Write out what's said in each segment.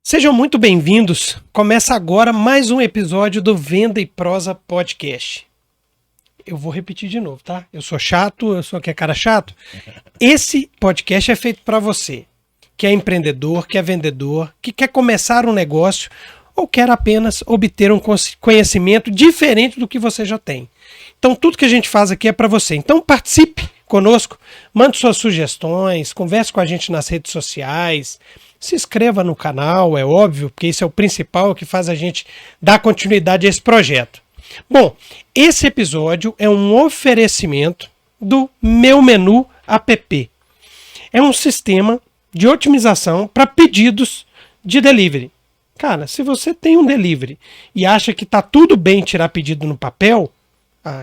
Sejam muito bem-vindos. Começa agora mais um episódio do Venda e Prosa Podcast. Eu vou repetir de novo, tá? Eu sou chato, eu sou aquele cara chato. Esse podcast é feito para você, que é empreendedor, que é vendedor, que quer começar um negócio ou quer apenas obter um conhecimento diferente do que você já tem. Então, tudo que a gente faz aqui é para você. Então, participe conosco, mande suas sugestões, converse com a gente nas redes sociais, se inscreva no canal, é óbvio, porque isso é o principal que faz a gente dar continuidade a esse projeto. Bom, esse episódio é um oferecimento do Meu Menu App. É um sistema de otimização para pedidos de delivery. Cara, se você tem um delivery e acha que tá tudo bem tirar pedido no papel,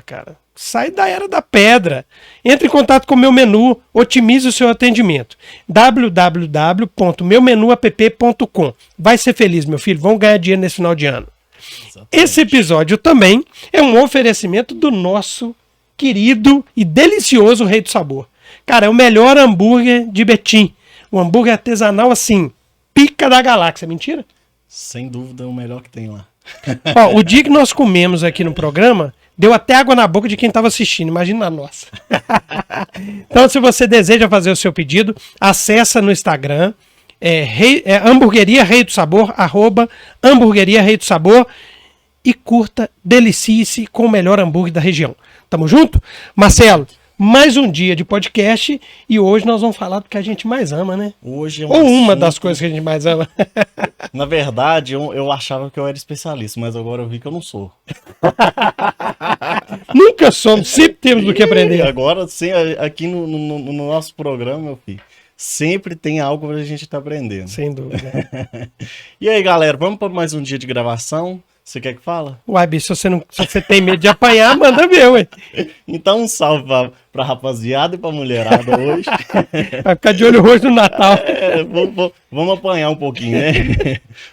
cara, sai da era da pedra. Entre em contato com o Meu Menu, otimize o seu atendimento. www.meumenuapp.com. Vai ser feliz, meu filho. Vão ganhar dinheiro nesse final de ano. Exatamente. Esse episódio também é um oferecimento do nosso querido e delicioso Rei do Sabor. Cara, é o melhor hambúrguer de Betim. Um hambúrguer artesanal assim, pica da galáxia. Mentira? Sem dúvida, é o melhor que tem lá. Ó, o dia que nós comemos aqui no programa, deu até água na boca de quem estava assistindo, imagina a nossa. Então, se você deseja fazer o seu pedido, acessa no Instagram, Hamburgueria Rei do Sabor, @Hamburgueria Rei do Sabor, e curta, delicie-se com o melhor hambúrguer da região. Tamo junto? Marcelo, mais um dia de podcast e hoje nós vamos falar do que a gente mais ama, né? Hoje é Ou uma das coisas que a gente mais ama. Na verdade, eu achava que eu era especialista, mas agora eu vi que eu não sou. Nunca somos, sempre temos do que aprender. Agora, sim, aqui no nosso programa, meu filho, sempre tem algo pra gente estar aprendendo. Sem dúvida. E aí, galera, vamos para mais um dia de gravação? Você quer que fala? Uai, bicho, se você tem medo de apanhar, manda ver, ué. Então, um salve pra rapaziada e pra mulherada hoje. Vai ficar de olho roxo no Natal. Vamos apanhar um pouquinho, né?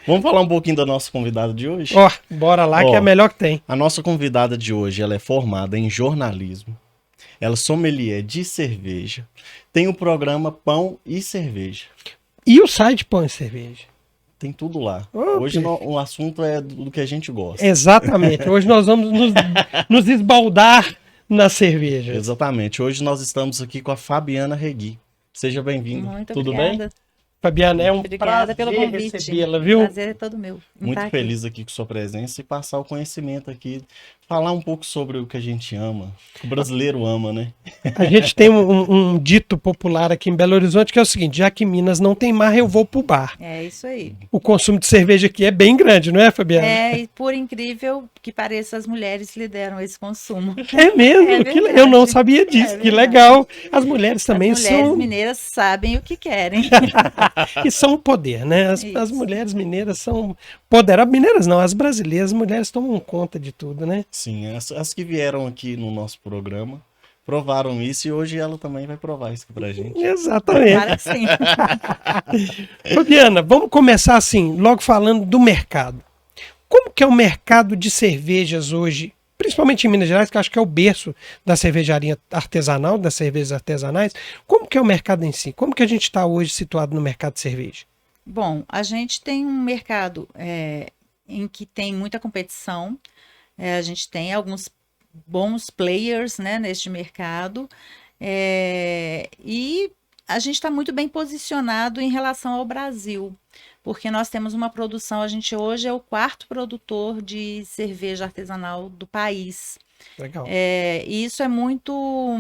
Vamos falar um pouquinho da nossa convidada de hoje? Ó, bora lá, que é a melhor que tem. A nossa convidada de hoje, ela é formada em jornalismo. Ela é sommelier de cerveja. Tem o programa Pão e Cerveja. E o site Pão e Cerveja? Tem tudo lá. Hoje o assunto é do que a gente gosta. Exatamente. Hoje nós vamos nos esbaldar na cerveja. Exatamente. Hoje nós estamos aqui com a Fabiana Regui. Seja bem-vinda. Muito tudo obrigada. Bem? Fabiana, é um Obrigada prazer pelo convite. recebê-la, viu? Prazer é todo meu. Muito feliz aqui com sua presença e passar o conhecimento aqui. Falar um pouco sobre o que a gente ama. O brasileiro ama, né? A gente tem um dito popular aqui em Belo Horizonte que é o seguinte: já que Minas não tem mar, eu vou pro bar. É isso aí. O consumo de cerveja aqui é bem grande, não é, Fabiana? É, e por incrível que pareça, as mulheres lideram esse consumo. É mesmo? Eu não sabia disso. Que legal. As mulheres também são... As mulheres são... mineiras sabem o que querem. E são o poder, né? As mulheres mineiras são poder. Mineiras não, as brasileiras, as mulheres tomam conta de tudo, né? Sim, as que vieram aqui no nosso programa provaram isso e hoje ela também vai provar isso aqui pra gente. Exatamente. Claro que sim. Fabiana, vamos começar assim, logo falando do mercado. Como que é o mercado de cervejas hoje, principalmente em Minas Gerais, que eu acho que é o berço da cervejaria artesanal, das cervejas artesanais? Como que é o mercado em si? Como que a gente está hoje situado no mercado de cerveja? Bom, a gente tem um mercado em que tem muita competição. A gente tem alguns bons players, né, neste mercado, e a gente está muito bem posicionado em relação ao Brasil, porque nós temos uma produção, a gente hoje é o 4º produtor de cerveja artesanal do país. Legal. E isso é muito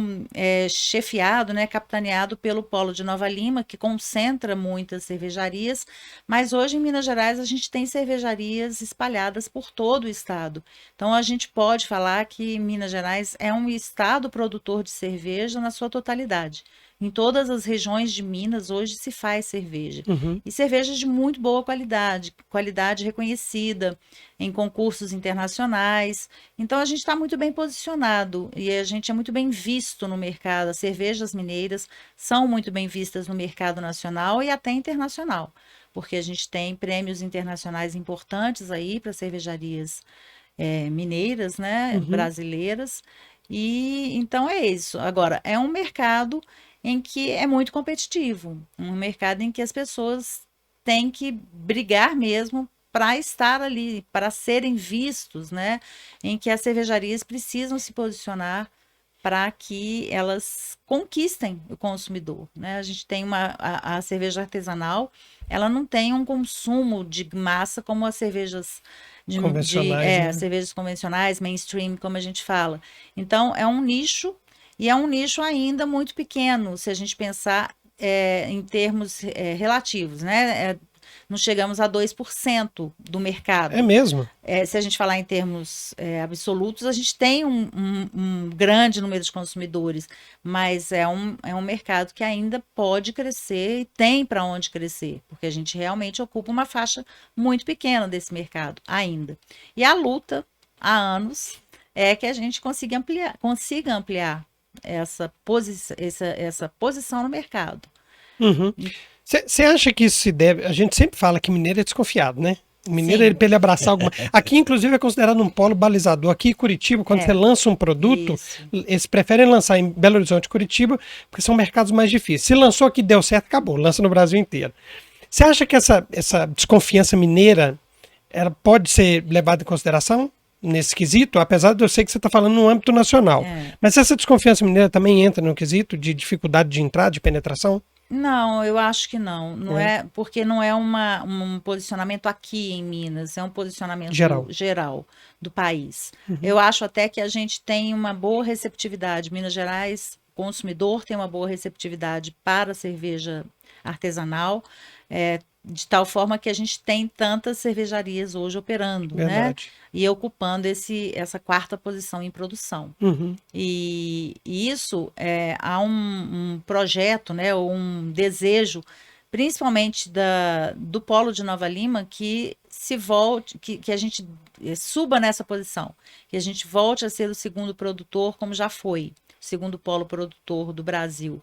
chefiado, né, capitaneado pelo Polo de Nova Lima, que concentra muitas cervejarias, mas hoje em Minas Gerais a gente tem cervejarias espalhadas por todo o estado. Então a gente pode falar que Minas Gerais é um estado produtor de cerveja na sua totalidade. Em todas as regiões de Minas hoje se faz cerveja. Uhum. E cervejas de muito boa qualidade, qualidade reconhecida em concursos internacionais. Então a gente está muito bem posicionado e a gente é muito bem visto no mercado. As cervejas mineiras são muito bem vistas no mercado nacional e até internacional, porque a gente tem prêmios internacionais importantes aí para cervejarias mineiras, né, brasileiras. E então é isso. Agora, é um mercado em que é muito competitivo, um mercado em que as pessoas têm que brigar mesmo para estar ali, para serem vistos, né? Em que as cervejarias precisam se posicionar para que elas conquistem o consumidor, né? A gente tem a cerveja artesanal, ela não tem um consumo de massa como as cervejas Convencionais, né? cervejas convencionais, mainstream, como a gente fala. Então, é um nicho, e é um nicho ainda muito pequeno, se a gente pensar em termos relativos, né? Não chegamos a 2% do mercado. É mesmo? Se a gente falar em termos absolutos, a gente tem um grande número de consumidores, mas é um mercado que ainda pode crescer e tem para onde crescer, porque a gente realmente ocupa uma faixa muito pequena desse mercado ainda. E a luta há anos é que a gente consiga ampliar essa posição no mercado. Você acha que isso se deve... A gente sempre fala que mineiro é desconfiado, né? O mineiro, para ele abraçar alguma... Aqui, inclusive, é considerado um polo balizador. Aqui em Curitiba, quando você lança um produto, eles preferem lançar em Belo Horizonte e Curitiba, porque são mercados mais difíceis. Se lançou aqui, deu certo, acabou. Lança no Brasil inteiro. Você acha que essa desconfiança mineira ela pode ser levada em consideração nesse quesito? Apesar de eu sei que você está falando no âmbito nacional. Mas essa desconfiança mineira também entra no quesito de dificuldade de entrada, de penetração? Não, eu acho que não. Não é porque não é um posicionamento aqui em Minas, é um posicionamento geral do país. Eu acho até que a gente tem uma boa receptividade. Minas Gerais, o consumidor tem uma boa receptividade para a cerveja artesanal, de tal forma que a gente tem tantas cervejarias hoje operando, né? E ocupando essa quarta posição em produção. E isso há um projeto, né, ou um desejo, principalmente do Polo de Nova Lima, que se volte, que a gente suba nessa posição, que a gente volte a ser o segundo produtor, como já foi, o segundo polo produtor do Brasil.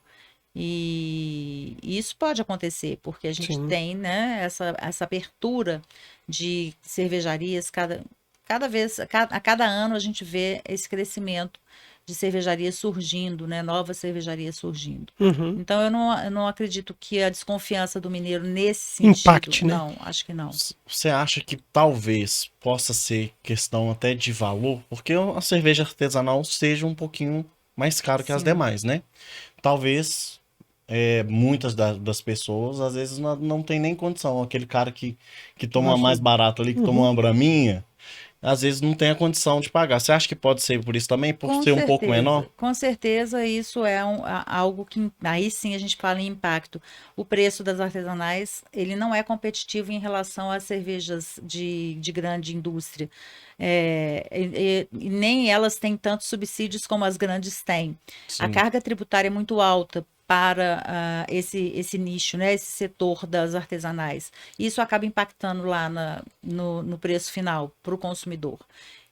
E isso pode acontecer, porque a gente tem, né, essa abertura de cervejarias, a cada ano a gente vê esse crescimento de cervejarias surgindo, né, novas cervejarias surgindo. Então eu não acredito que a desconfiança do mineiro nesse sentido... Impacte, né? Não, acho que não. Você acha que talvez possa ser questão até de valor? Porque a cerveja artesanal seja um pouquinho mais caro que as demais, né? Talvez... muitas das pessoas às vezes não tem nem condição. Aquele cara que toma mais barato ali, que toma uma braminha, às vezes não tem a condição de pagar. Você acha que pode ser por isso também? Por ser um pouco menor? Com certeza, isso é algo que aí sim a gente fala em impacto. O preço das artesanais, ele não é competitivo em relação às cervejas de grande indústria. E nem elas têm tantos subsídios como as grandes têm. Sim. A carga tributária é muito alta para esse nicho, né, esse setor das artesanais. Isso acaba impactando lá no preço final para o consumidor.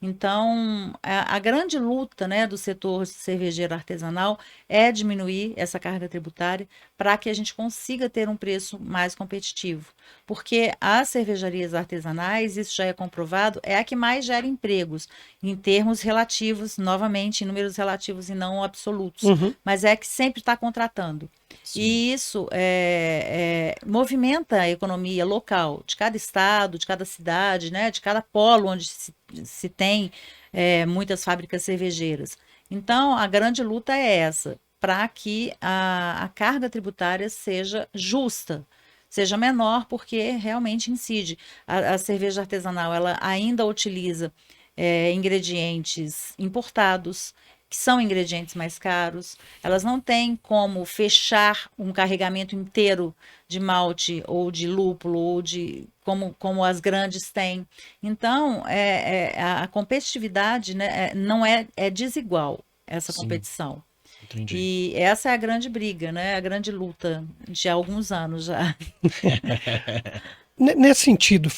Então, a grande luta, né, do setor cervejeiro artesanal é diminuir essa carga tributária para que a gente consiga ter um preço mais competitivo. Porque as cervejarias artesanais, isso já é comprovado, é a que mais gera empregos, em termos relativos, novamente, em números relativos e não absolutos, mas é a que sempre está contratando. Sim. E isso movimenta a economia local, de cada estado, de cada cidade, né, de cada polo onde se tem muitas fábricas cervejeiras. Então, a grande luta é essa, para que a carga tributária seja justa, seja menor, porque realmente incide. A cerveja artesanal ela ainda utiliza ingredientes importados, que são ingredientes mais caros, elas não têm como fechar um carregamento inteiro de malte ou de lúpulo, ou como as grandes têm. Então, a competitividade, né, não é desigual, essa Sim. competição. Entendi. E essa é a grande briga, né, a grande luta de alguns anos já. Nesse sentido,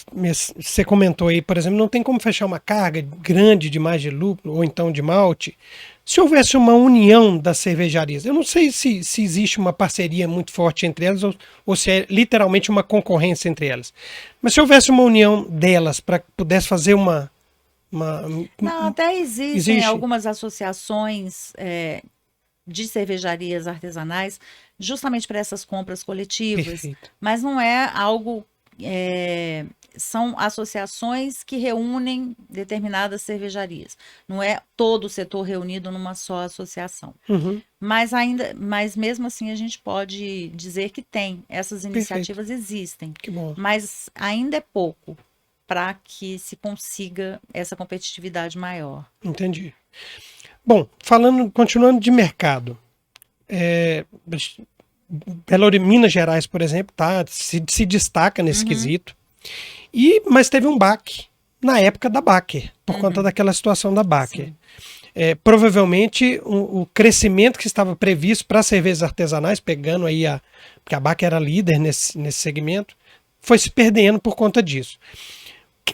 você comentou aí, por exemplo, não tem como fechar uma carga grande demais de lúpulo ou então de malte. Se houvesse uma união das cervejarias, eu não sei se existe uma parceria muito forte entre elas ou se é literalmente uma concorrência entre elas. Mas se houvesse uma união delas para que pudesse fazer uma... Não, até existem algumas associações de cervejarias artesanais justamente para essas compras coletivas. Perfeito. Mas não é algo são associações que reúnem determinadas cervejarias. Não é todo o setor reunido numa só associação. Uhum. Mas mesmo assim a gente pode dizer que tem. Essas iniciativas existem. Que bom. Mas ainda é pouco para que se consiga essa competitividade maior. Entendi. Bom, continuando de mercado. Minas Gerais, por exemplo, se destaca nesse quesito. Mas teve um baque na época da Baker, por conta daquela situação da Baker. Provavelmente o crescimento que estava previsto para cervejas artesanais, pegando aí porque a Baker era líder nesse segmento, foi se perdendo por conta disso.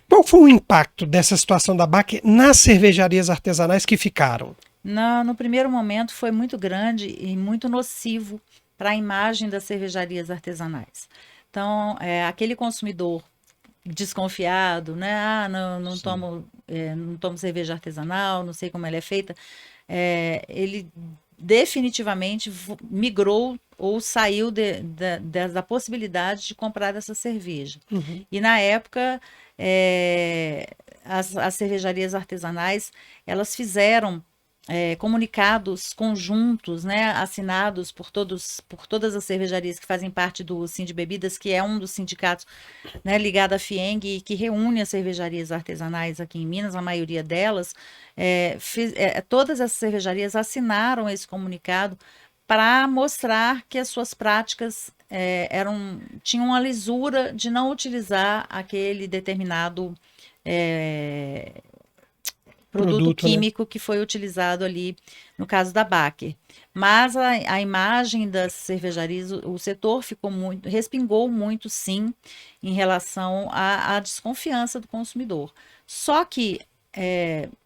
Qual foi o impacto dessa situação da Baker nas cervejarias artesanais que ficaram? No primeiro momento foi muito grande e muito nocivo para a imagem das cervejarias artesanais. Então, aquele consumidor desconfiado, né? Não tomo cerveja artesanal, não sei como ela é feita. Ele definitivamente migrou ou saiu da possibilidade de comprar essa cerveja. E na época, as cervejarias artesanais, elas fizeram comunicados conjuntos, né, assinados por todas as cervejarias que fazem parte do Sindbebidas, que é um dos sindicatos, né, ligado à FIENG, e que reúne as cervejarias artesanais aqui em Minas, a maioria delas. Todas as cervejarias assinaram esse comunicado para mostrar que as suas práticas tinham uma lisura de não utilizar aquele determinado produto químico, né, que foi utilizado ali no caso da Baker. Mas a imagem das cervejarias, o setor respingou muito, sim, em relação à desconfiança do consumidor. Só que,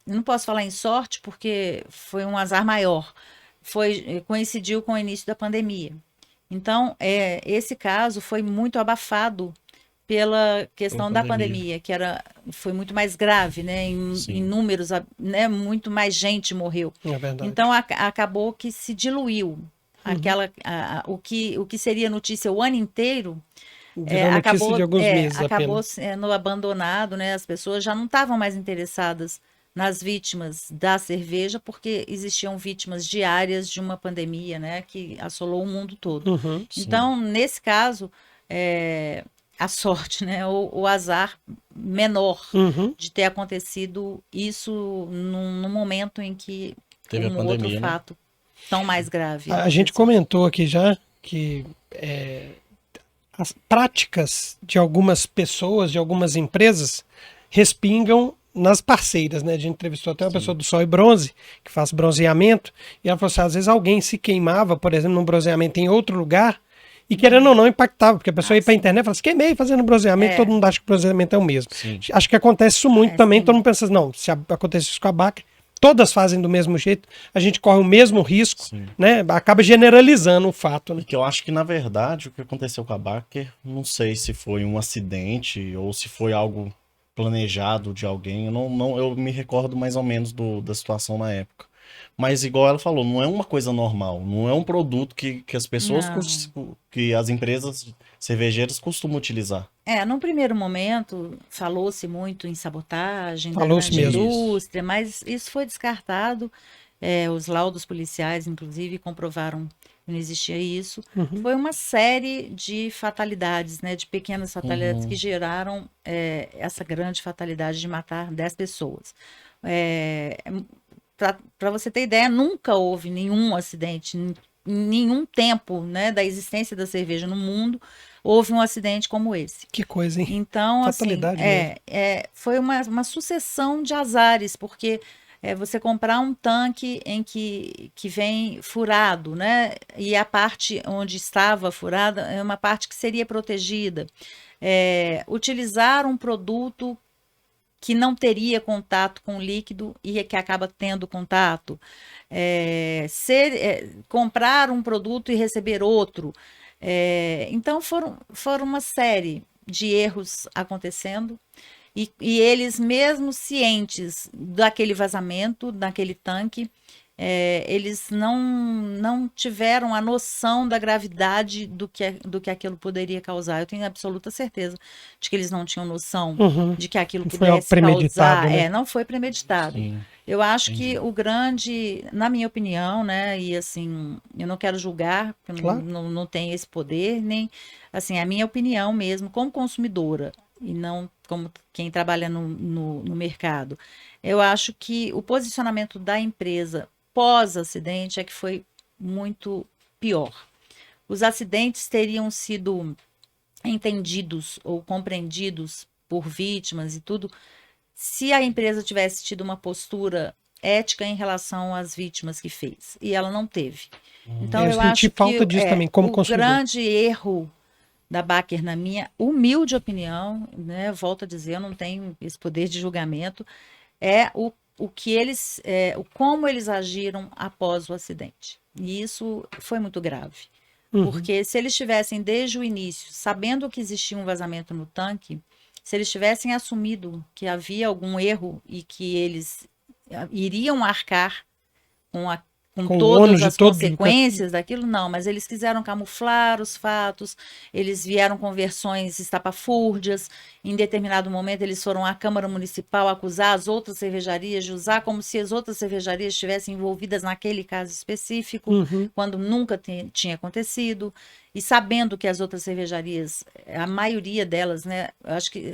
não posso falar em sorte, porque foi um azar maior. Coincidiu com o início da pandemia. Então, esse caso foi muito abafado pela questão da pandemia, que foi muito mais grave, né? Em números, né? Muito mais gente morreu. É verdade. Então acabou que se diluiu. O que seria notícia o ano inteiro acabou de alguns meses acabou sendo abandonado, né? As pessoas já não estavam mais interessadas nas vítimas da cerveja, porque existiam vítimas diárias de uma pandemia, né? Que assolou o mundo todo. Então, nesse caso, a sorte, né? O azar menor de ter acontecido isso num momento em que teve um outro fato tão mais grave. A gente comentou aqui já que as práticas de algumas pessoas, de algumas empresas, respingam nas parceiras, né? A gente entrevistou até uma pessoa do Sol e Bronze, que faz bronzeamento, e ela falou assim, às vezes alguém se queimava, por exemplo, num bronzeamento em outro lugar, e querendo ou não impactava, porque a pessoa ia para a internet e fala assim, queimei fazendo bronzeamento, todo mundo acha que o bronzeamento é o mesmo. Acho que acontece isso muito também, todo mundo pensa, não, se acontece isso com a Baker, todas fazem do mesmo jeito, a gente corre o mesmo risco, né? Acaba generalizando o fato. Né? E que eu acho que, na verdade, o que aconteceu com a Baker, não sei se foi um acidente ou se foi algo planejado de alguém, eu me recordo mais ou menos da situação na época. Mas igual ela falou, não é uma coisa normal, não é um produto que as pessoas, que as empresas cervejeiras costumam utilizar. Num primeiro momento, falou-se muito em sabotagem da indústria, mas isso foi descartado. Os laudos policiais, inclusive, comprovaram que não existia isso. Foi uma série de fatalidades, né, de pequenas fatalidades que geraram essa grande fatalidade de matar 10 pessoas. Para você ter ideia, nunca houve nenhum acidente, em nenhum tempo, né, da existência da cerveja no mundo, houve um acidente como esse. Que coisa, hein? Então, fatalidade foi uma sucessão de azares, porque você comprar um tanque em que vem furado, né, e a parte onde estava furada é uma parte que seria protegida. Utilizar um produto que não teria contato com o líquido e que acaba tendo contato. Comprar um produto e receber outro. Então, foram uma série de erros acontecendo e eles mesmos cientes daquele vazamento, daquele tanque, eles não tiveram a noção da gravidade do que aquilo poderia causar. Eu tenho absoluta certeza de que eles não tinham noção de que aquilo Não foi pudesse premeditado, causar. né? Não foi premeditado. Sim. Eu acho Entendi. que o grande, na minha opinião, né, e assim, eu não quero julgar, porque Claro. não tenho esse poder, nem, assim, a minha opinião mesmo, como consumidora, e não como quem trabalha no mercado. Eu acho que o posicionamento da empresa pós-acidente é que foi muito pior. Os acidentes teriam sido entendidos ou compreendidos por vítimas e tudo, se a empresa tivesse tido uma postura ética em relação às vítimas que fez. E ela não teve. Então, Eu eu senti acho falta que disso também, como o consumidor. grande erro da Baker, na minha humilde opinião, né, volto a dizer, eu não tenho esse poder de julgamento, é o que eles, como eles agiram após o acidente. E isso foi muito grave. Porque se eles tivessem desde o início, sabendo que existia um vazamento no tanque, se eles tivessem assumido que havia algum erro e que eles iriam arcar com com Com o todas ônus de as todo- consequências daquilo, não, mas eles quiseram camuflar os fatos, eles vieram com versões estapafúrdias, em determinado momento eles foram à Câmara Municipal acusar as outras cervejarias de usar como se as outras cervejarias estivessem envolvidas naquele caso específico, quando nunca tinha acontecido, e sabendo que as outras cervejarias, a maioria delas, né, eu acho que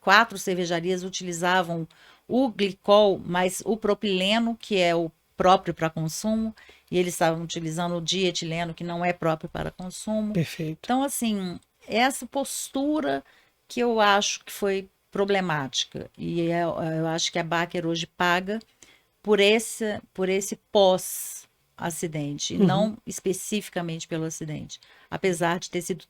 4 cervejarias utilizavam o glicol, mas o propileno, que é o próprio para consumo, e eles estavam utilizando o dietileno, que não é próprio para consumo. Perfeito. Então, assim, essa postura que eu acho que foi problemática, e eu acho que a Baker hoje paga por esse pós-acidente, e não especificamente pelo acidente. Apesar de ter sido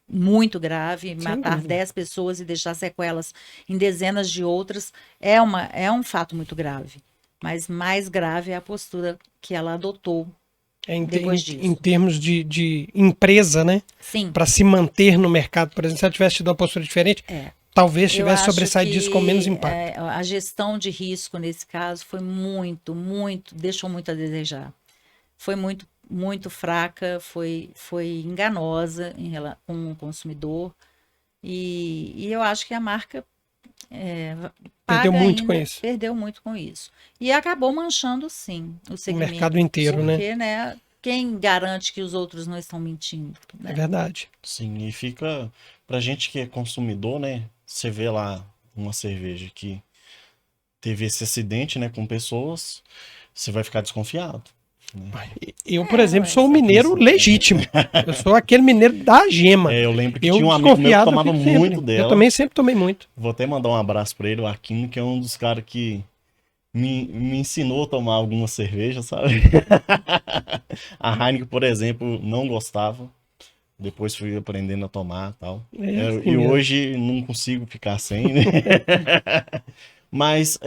muito grave, matar dúvida. 10 pessoas e deixar sequelas em dezenas de outras, é um fato muito grave. Mas mais grave é a postura que ela adotou depois disso. Em termos de empresa, né? Sim, Para se manter no mercado, por exemplo, se ela tivesse tido uma postura diferente, talvez eu tivesse acho sobressaído disso com menos impacto. a gestão de risco nesse caso foi muito, deixou muito a desejar. Foi muito fraca, foi enganosa com o consumidor. E eu acho que a marca Perdeu paga muito com ainda, isso. perdeu muito com isso. E acabou manchando, sim, o segmento. mercado inteiro, né? Porque, né? Quem garante que os outros não estão mentindo? É Né? verdade. Sim, e fica pra gente que é consumidor, né? Você vê lá uma cerveja que teve esse acidente, né, com pessoas, você vai ficar desconfiado. Eu, por exemplo, ué, sou um mineiro legítimo. Eu sou aquele mineiro da gema. Eu lembro que tinha um amigo meu que desconfiado, tomava fico sempre. muito dela. Eu também sempre tomei muito. Vou até mandar um abraço pra ele, o Aquino, que é um dos caras que me ensinou a tomar alguma cerveja, sabe? A Heineken, por exemplo, não gostava. Depois fui aprendendo a tomar e tal. Assim E mesmo. hoje não consigo ficar sem, né? Mas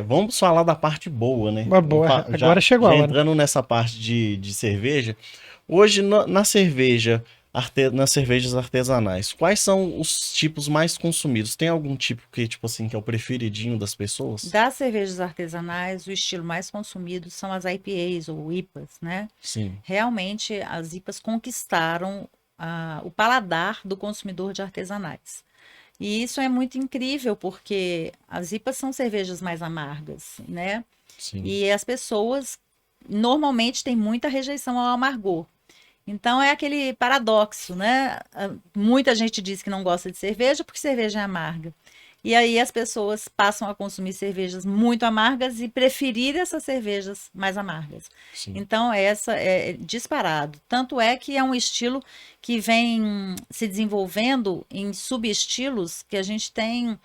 vamos falar da parte boa, né? Boa. Agora chegou a hora. Entrando nessa parte de cerveja. Hoje, na cerveja, nas cervejas artesanais, quais são os tipos mais consumidos? Tem algum tipo que, tipo assim, que é o preferidinho das pessoas? Das cervejas artesanais, o estilo mais consumido são as IPAs ou IPAs, né? Sim. Realmente, as IPAs conquistaram o paladar do consumidor de artesanais. E isso é muito incrível, porque as IPAs são cervejas mais amargas, né? Sim. E as pessoas normalmente têm muita rejeição ao amargor. Então é aquele paradoxo, né? Muita gente diz que não gosta de cerveja porque cerveja é amarga. E aí as pessoas passam a consumir cervejas muito amargas e preferir essas cervejas mais amargas. Sim. Então essa é disparado. Tanto é que é um estilo que vem se desenvolvendo em subestilos que a gente tem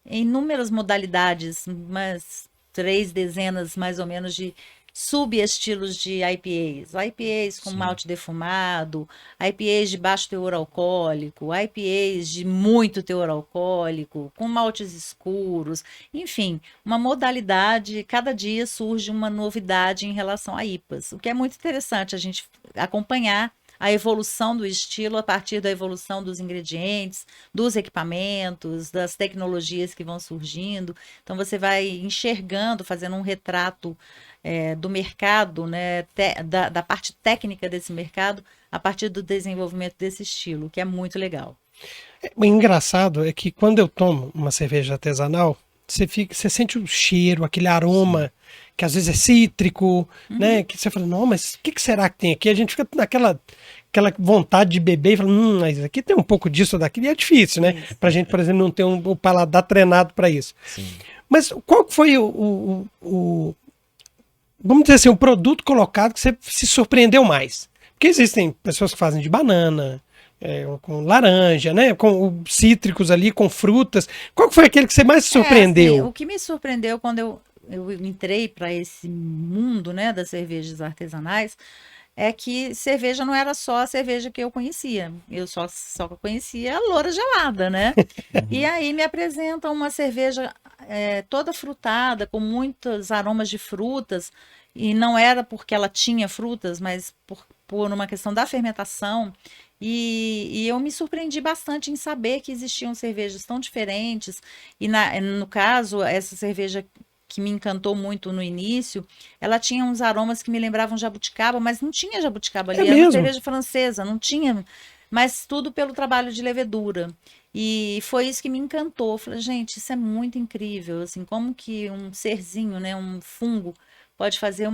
inúmeras modalidades, umas 3 dezenas mais ou menos de subestilos de IPAs. IPAs com Sim. malte defumado, IPAs de baixo teor alcoólico, IPAs de muito teor alcoólico, com maltes escuros, enfim, uma modalidade, cada dia surge uma novidade em relação a IPAs, o que é muito interessante a gente acompanhar a evolução do estilo a partir da evolução dos ingredientes, dos equipamentos, das tecnologias que vão surgindo. Então você vai enxergando, fazendo um retrato do mercado, né, da parte técnica desse mercado, a partir do desenvolvimento desse estilo, que é muito legal. O engraçado é que quando eu tomo uma cerveja artesanal, você sente o cheiro, aquele aroma, que às vezes é cítrico, né? Que você fala, não, mas o que será que tem aqui? A gente fica naquela vontade de beber e fala, mas aqui tem um pouco disso ou daquilo, e é difícil, né? Pra gente, por exemplo, não ter o paladar treinado para isso. Sim. Mas qual foi vamos dizer assim, o produto colocado que você se surpreendeu mais? Porque existem pessoas que fazem de banana, com laranja, né? Com cítricos ali, com frutas. Qual foi aquele que você mais se surpreendeu? Assim, o que me surpreendeu quando eu entrei para esse mundo, né, das cervejas artesanais, é que cerveja não era só a cerveja que eu conhecia. Eu só conhecia a loura gelada, né? E aí me apresentam uma cerveja toda frutada, com muitos aromas de frutas, e não era porque ela tinha frutas, mas por uma questão da fermentação. E eu me surpreendi bastante em saber que existiam cervejas tão diferentes. E no caso, essa cerveja que me encantou muito no início, ela tinha uns aromas que me lembravam jabuticaba, mas não tinha jabuticaba ali. Era uma cerveja francesa, não tinha, mas tudo pelo trabalho de levedura. E foi isso que me encantou. Eu falei, gente, isso é muito incrível, assim, como que um serzinho, né, um fungo, pode fazer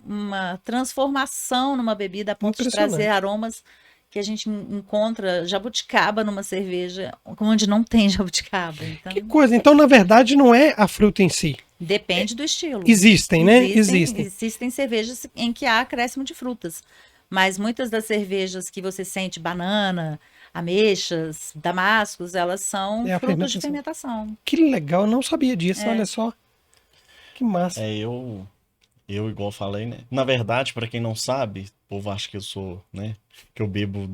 uma transformação numa bebida a ponto de trazer aromas que a gente encontra jabuticaba numa cerveja onde não tem jabuticaba. Então, que coisa. Então, na verdade, não é a fruta em si. Depende do estilo. Existem, né? Existem. Existem cervejas em que há acréscimo de frutas. Mas muitas das cervejas que você sente, banana, ameixas, damascos, elas são frutos de fermentação. Que legal, eu não sabia disso, olha só. Que massa. Eu igual falei, né? Na verdade, pra quem não sabe, o povo acha que eu sou, né? Que eu bebo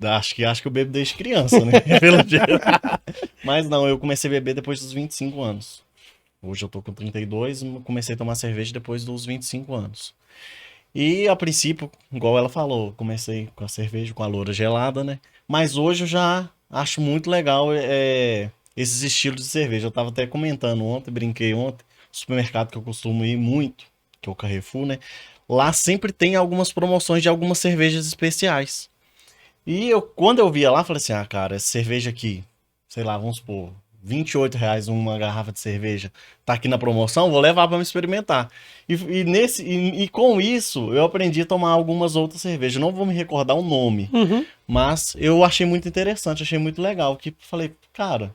acho que eu bebo desde criança, né? Pelo jeito. Mas não, eu comecei a beber depois dos 25 anos. Hoje eu tô com 32, comecei a tomar cerveja depois dos 25 anos. E a princípio, igual ela falou, comecei com a cerveja, com a loura gelada, né? Mas hoje eu já acho muito legal esses estilos de cerveja. Eu tava até comentando ontem, brinquei ontem, o supermercado que eu costumo ir muito, que é o Carrefour, né? Lá sempre tem algumas promoções de algumas cervejas especiais. E quando eu via lá, falei assim, cara, essa cerveja aqui, sei lá, vamos supor, R$28 uma garrafa de cerveja, tá aqui na promoção, vou levar para me experimentar. E com isso, eu aprendi a tomar algumas outras cervejas. Não vou me recordar o nome, mas eu achei muito interessante, achei muito legal. Que falei, cara,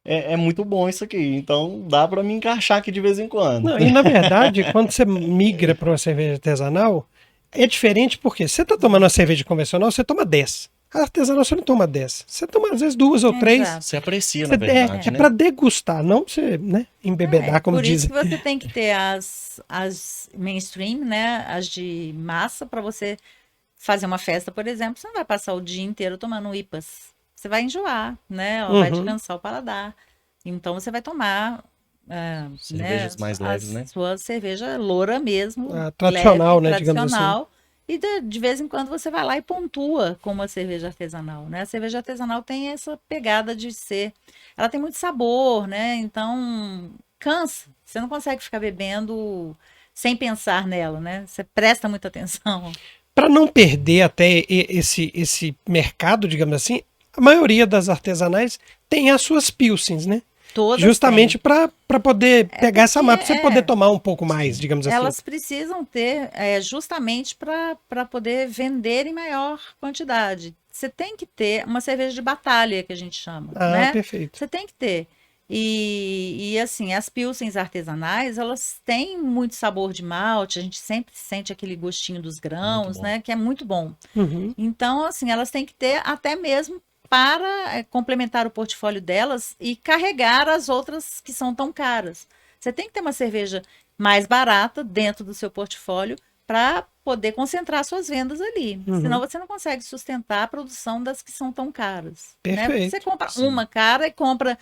é muito bom isso aqui, então dá para me encaixar aqui de vez em quando. Não, e na verdade, quando você migra para uma cerveja artesanal, é diferente porque você tá tomando uma cerveja convencional, você toma 10. A artesanal você não toma 10. Você toma às vezes 2 ou 3. Você aprecia, na verdade, né? É para degustar, não pra você, né, embebedar, como dizem. Por isso que você tem que ter as mainstream, né, as de massa, para você fazer uma festa, por exemplo. Você não vai passar o dia inteiro tomando IPAs. Você vai enjoar, né? Ela vai te cansar o paladar. Então você vai tomar cervejas mais leves, né? Sua cerveja loura mesmo. Tradicional, leve, né? Digamos assim. E de vez em quando você vai lá e pontua com uma cerveja artesanal, né? A cerveja artesanal tem essa pegada de ser... Ela tem muito sabor, né? Então, cansa. Você não consegue ficar bebendo sem pensar nela, né? Você presta muita atenção. Para não perder até esse mercado, digamos assim, a maioria das artesanais tem as suas pilsens, né? Todas justamente para poder pegar essa mapa, para você poder tomar um pouco mais, digamos assim. Elas precisam ter justamente para poder vender em maior quantidade. Você tem que ter uma cerveja de batalha, que a gente chama, né? Perfeito. Você tem que ter. E assim, as pilsens artesanais, elas têm muito sabor de malte, a gente sempre sente aquele gostinho dos grãos, né? Que é muito bom. Então, assim, elas têm que ter até mesmo para complementar o portfólio delas e carregar as outras que são tão caras. Você tem que ter uma cerveja mais barata dentro do seu portfólio para poder concentrar suas vendas ali. Senão você não consegue sustentar a produção das que são tão caras. Perfeito. Né? Você compra uma cara e compra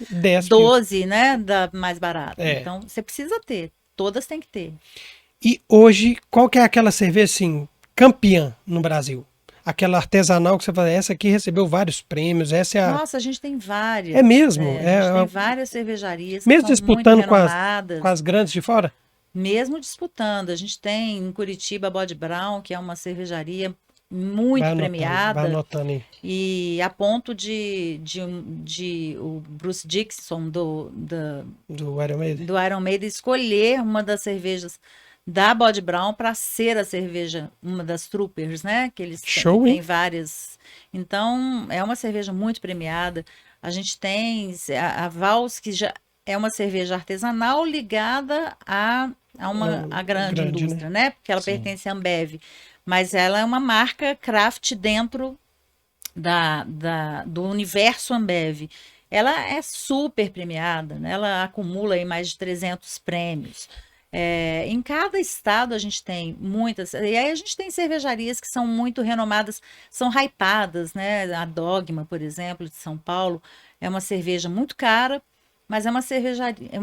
12, né, da mais barata. Então, você precisa ter. Todas têm que ter. E hoje, qual que é aquela cerveja, assim, campeã no Brasil? aquela artesanal que você fala, essa aqui recebeu vários prêmios, essa é a... Nossa, a gente tem várias. É mesmo? A gente tem várias cervejarias Mesmo que são disputando muito com renomadas. as grandes de fora? Mesmo disputando. A gente tem em Curitiba a Bode Brown, que é uma cervejaria muito premiada. Vai anotando aí. E a ponto de o Bruce Dickinson do Iron Maiden escolher uma das cervejas da Bode Brown para ser a cerveja, uma das Troopers, né? Que eles têm várias. Então, é uma cerveja muito premiada. A gente tem a Vals, que já é uma cerveja artesanal ligada a uma grande indústria, né? Porque ela pertence à Ambev. Mas ela é uma marca craft dentro do universo Ambev. Ela é super premiada, né? Ela acumula aí mais de 300 prêmios. Em cada estado a gente tem muitas, e aí a gente tem cervejarias que são muito renomadas, são hypadas, né? A Dogma, por exemplo, de São Paulo, é uma cerveja muito cara, mas é uma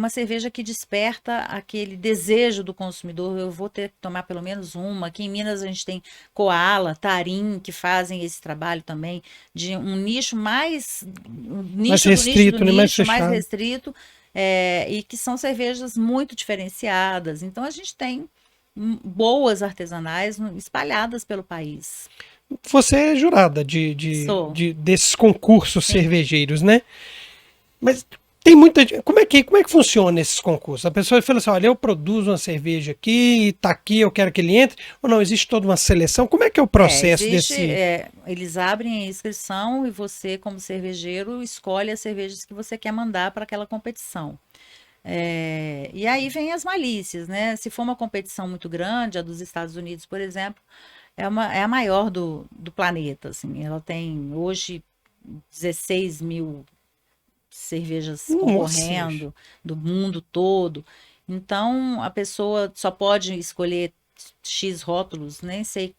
cerveja que desperta aquele desejo do consumidor. Eu vou ter que tomar pelo menos uma. Aqui em Minas a gente tem Koala, Tarim, que fazem esse trabalho também de um nicho mais restrito, mais restrito. E que são cervejas muito diferenciadas. Então, a gente tem boas artesanais espalhadas pelo país. Você é jurada desses concursos cervejeiros, né? Mas tem muita... Como é que funciona esses concursos? A pessoa fala assim, olha, eu produzo uma cerveja aqui, tá aqui, eu quero que ele entre. Ou não, existe toda uma seleção? Como é que é o processo eles abrem a inscrição e você, como cervejeiro, escolhe as cervejas que você quer mandar para aquela competição. E aí vem as malícias, né? Se for uma competição muito grande, a dos Estados Unidos, por exemplo, é a maior do planeta, assim. Ela tem hoje 16 mil cervejas concorrendo do mundo todo. Então, a pessoa só pode escolher X rótulos, nem sei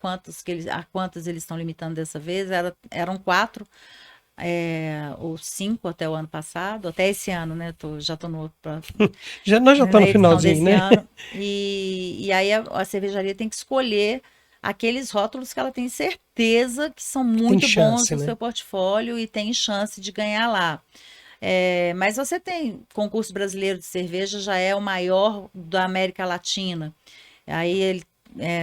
a quantas eles estão limitando dessa vez. Eram 4 ou 5 até o ano passado, até esse ano, né? Já estou no... Nós já estamos no finalzinho, né? Ano. E aí a cervejaria tem que escolher aqueles rótulos que ela tem certeza que são muito bons no seu portfólio e tem chance de ganhar lá. Mas você tem concurso brasileiro de cerveja, já é o maior da América Latina. Aí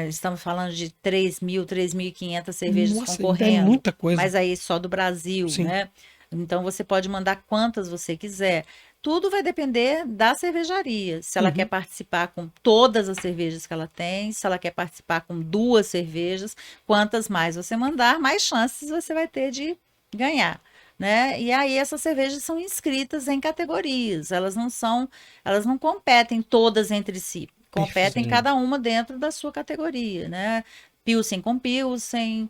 estamos falando de 3.500 cervejas concorrendo. É muita coisa. Mas aí só do Brasil, né? Então você pode mandar quantas você quiser. Tudo vai depender da cervejaria. Se ela quer participar com todas as cervejas que ela tem, se ela quer participar com 2 cervejas, quantas mais você mandar, mais chances você vai ter de ganhar. Né? E aí essas cervejas são inscritas em categorias, elas não competem todas entre si, competem cada uma dentro da sua categoria, né? Pilsen com Pilsen,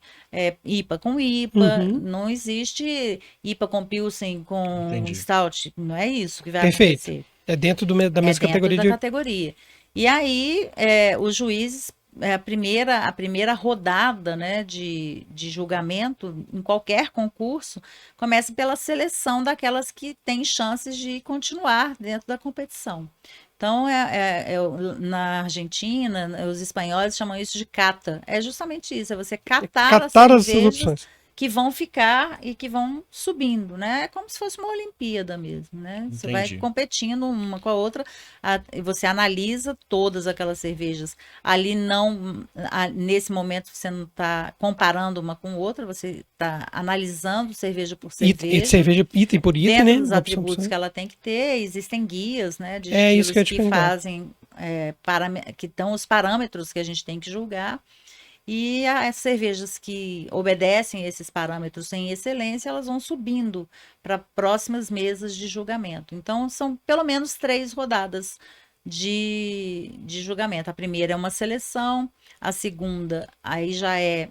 IPA com IPA, não existe IPA com Pilsen com Stout, não é isso que vai acontecer. É dentro da mesma categoria. E aí os juízes, a primeira rodada, né, de julgamento em qualquer concurso começa pela seleção daquelas que têm chances de continuar dentro da competição. Então, na Argentina, os espanhóis chamam isso de cata. É justamente isso, é você catar as cervejas que vão ficar e que vão subindo, né? É como se fosse uma Olimpíada mesmo, né? Você vai competindo uma com a outra, e você analisa todas aquelas cervejas. Ali nesse momento você não está comparando uma com outra, você está analisando cerveja por cerveja. Cerveja item por item, né? Os atributos que ela tem que ter, existem guias, né? De estilos que fazem, que dão os parâmetros que a gente tem que julgar. E as cervejas que obedecem esses parâmetros em excelência, elas vão subindo para próximas mesas de julgamento. Então, são pelo menos 3 rodadas de julgamento. A primeira é uma seleção, a segunda aí já é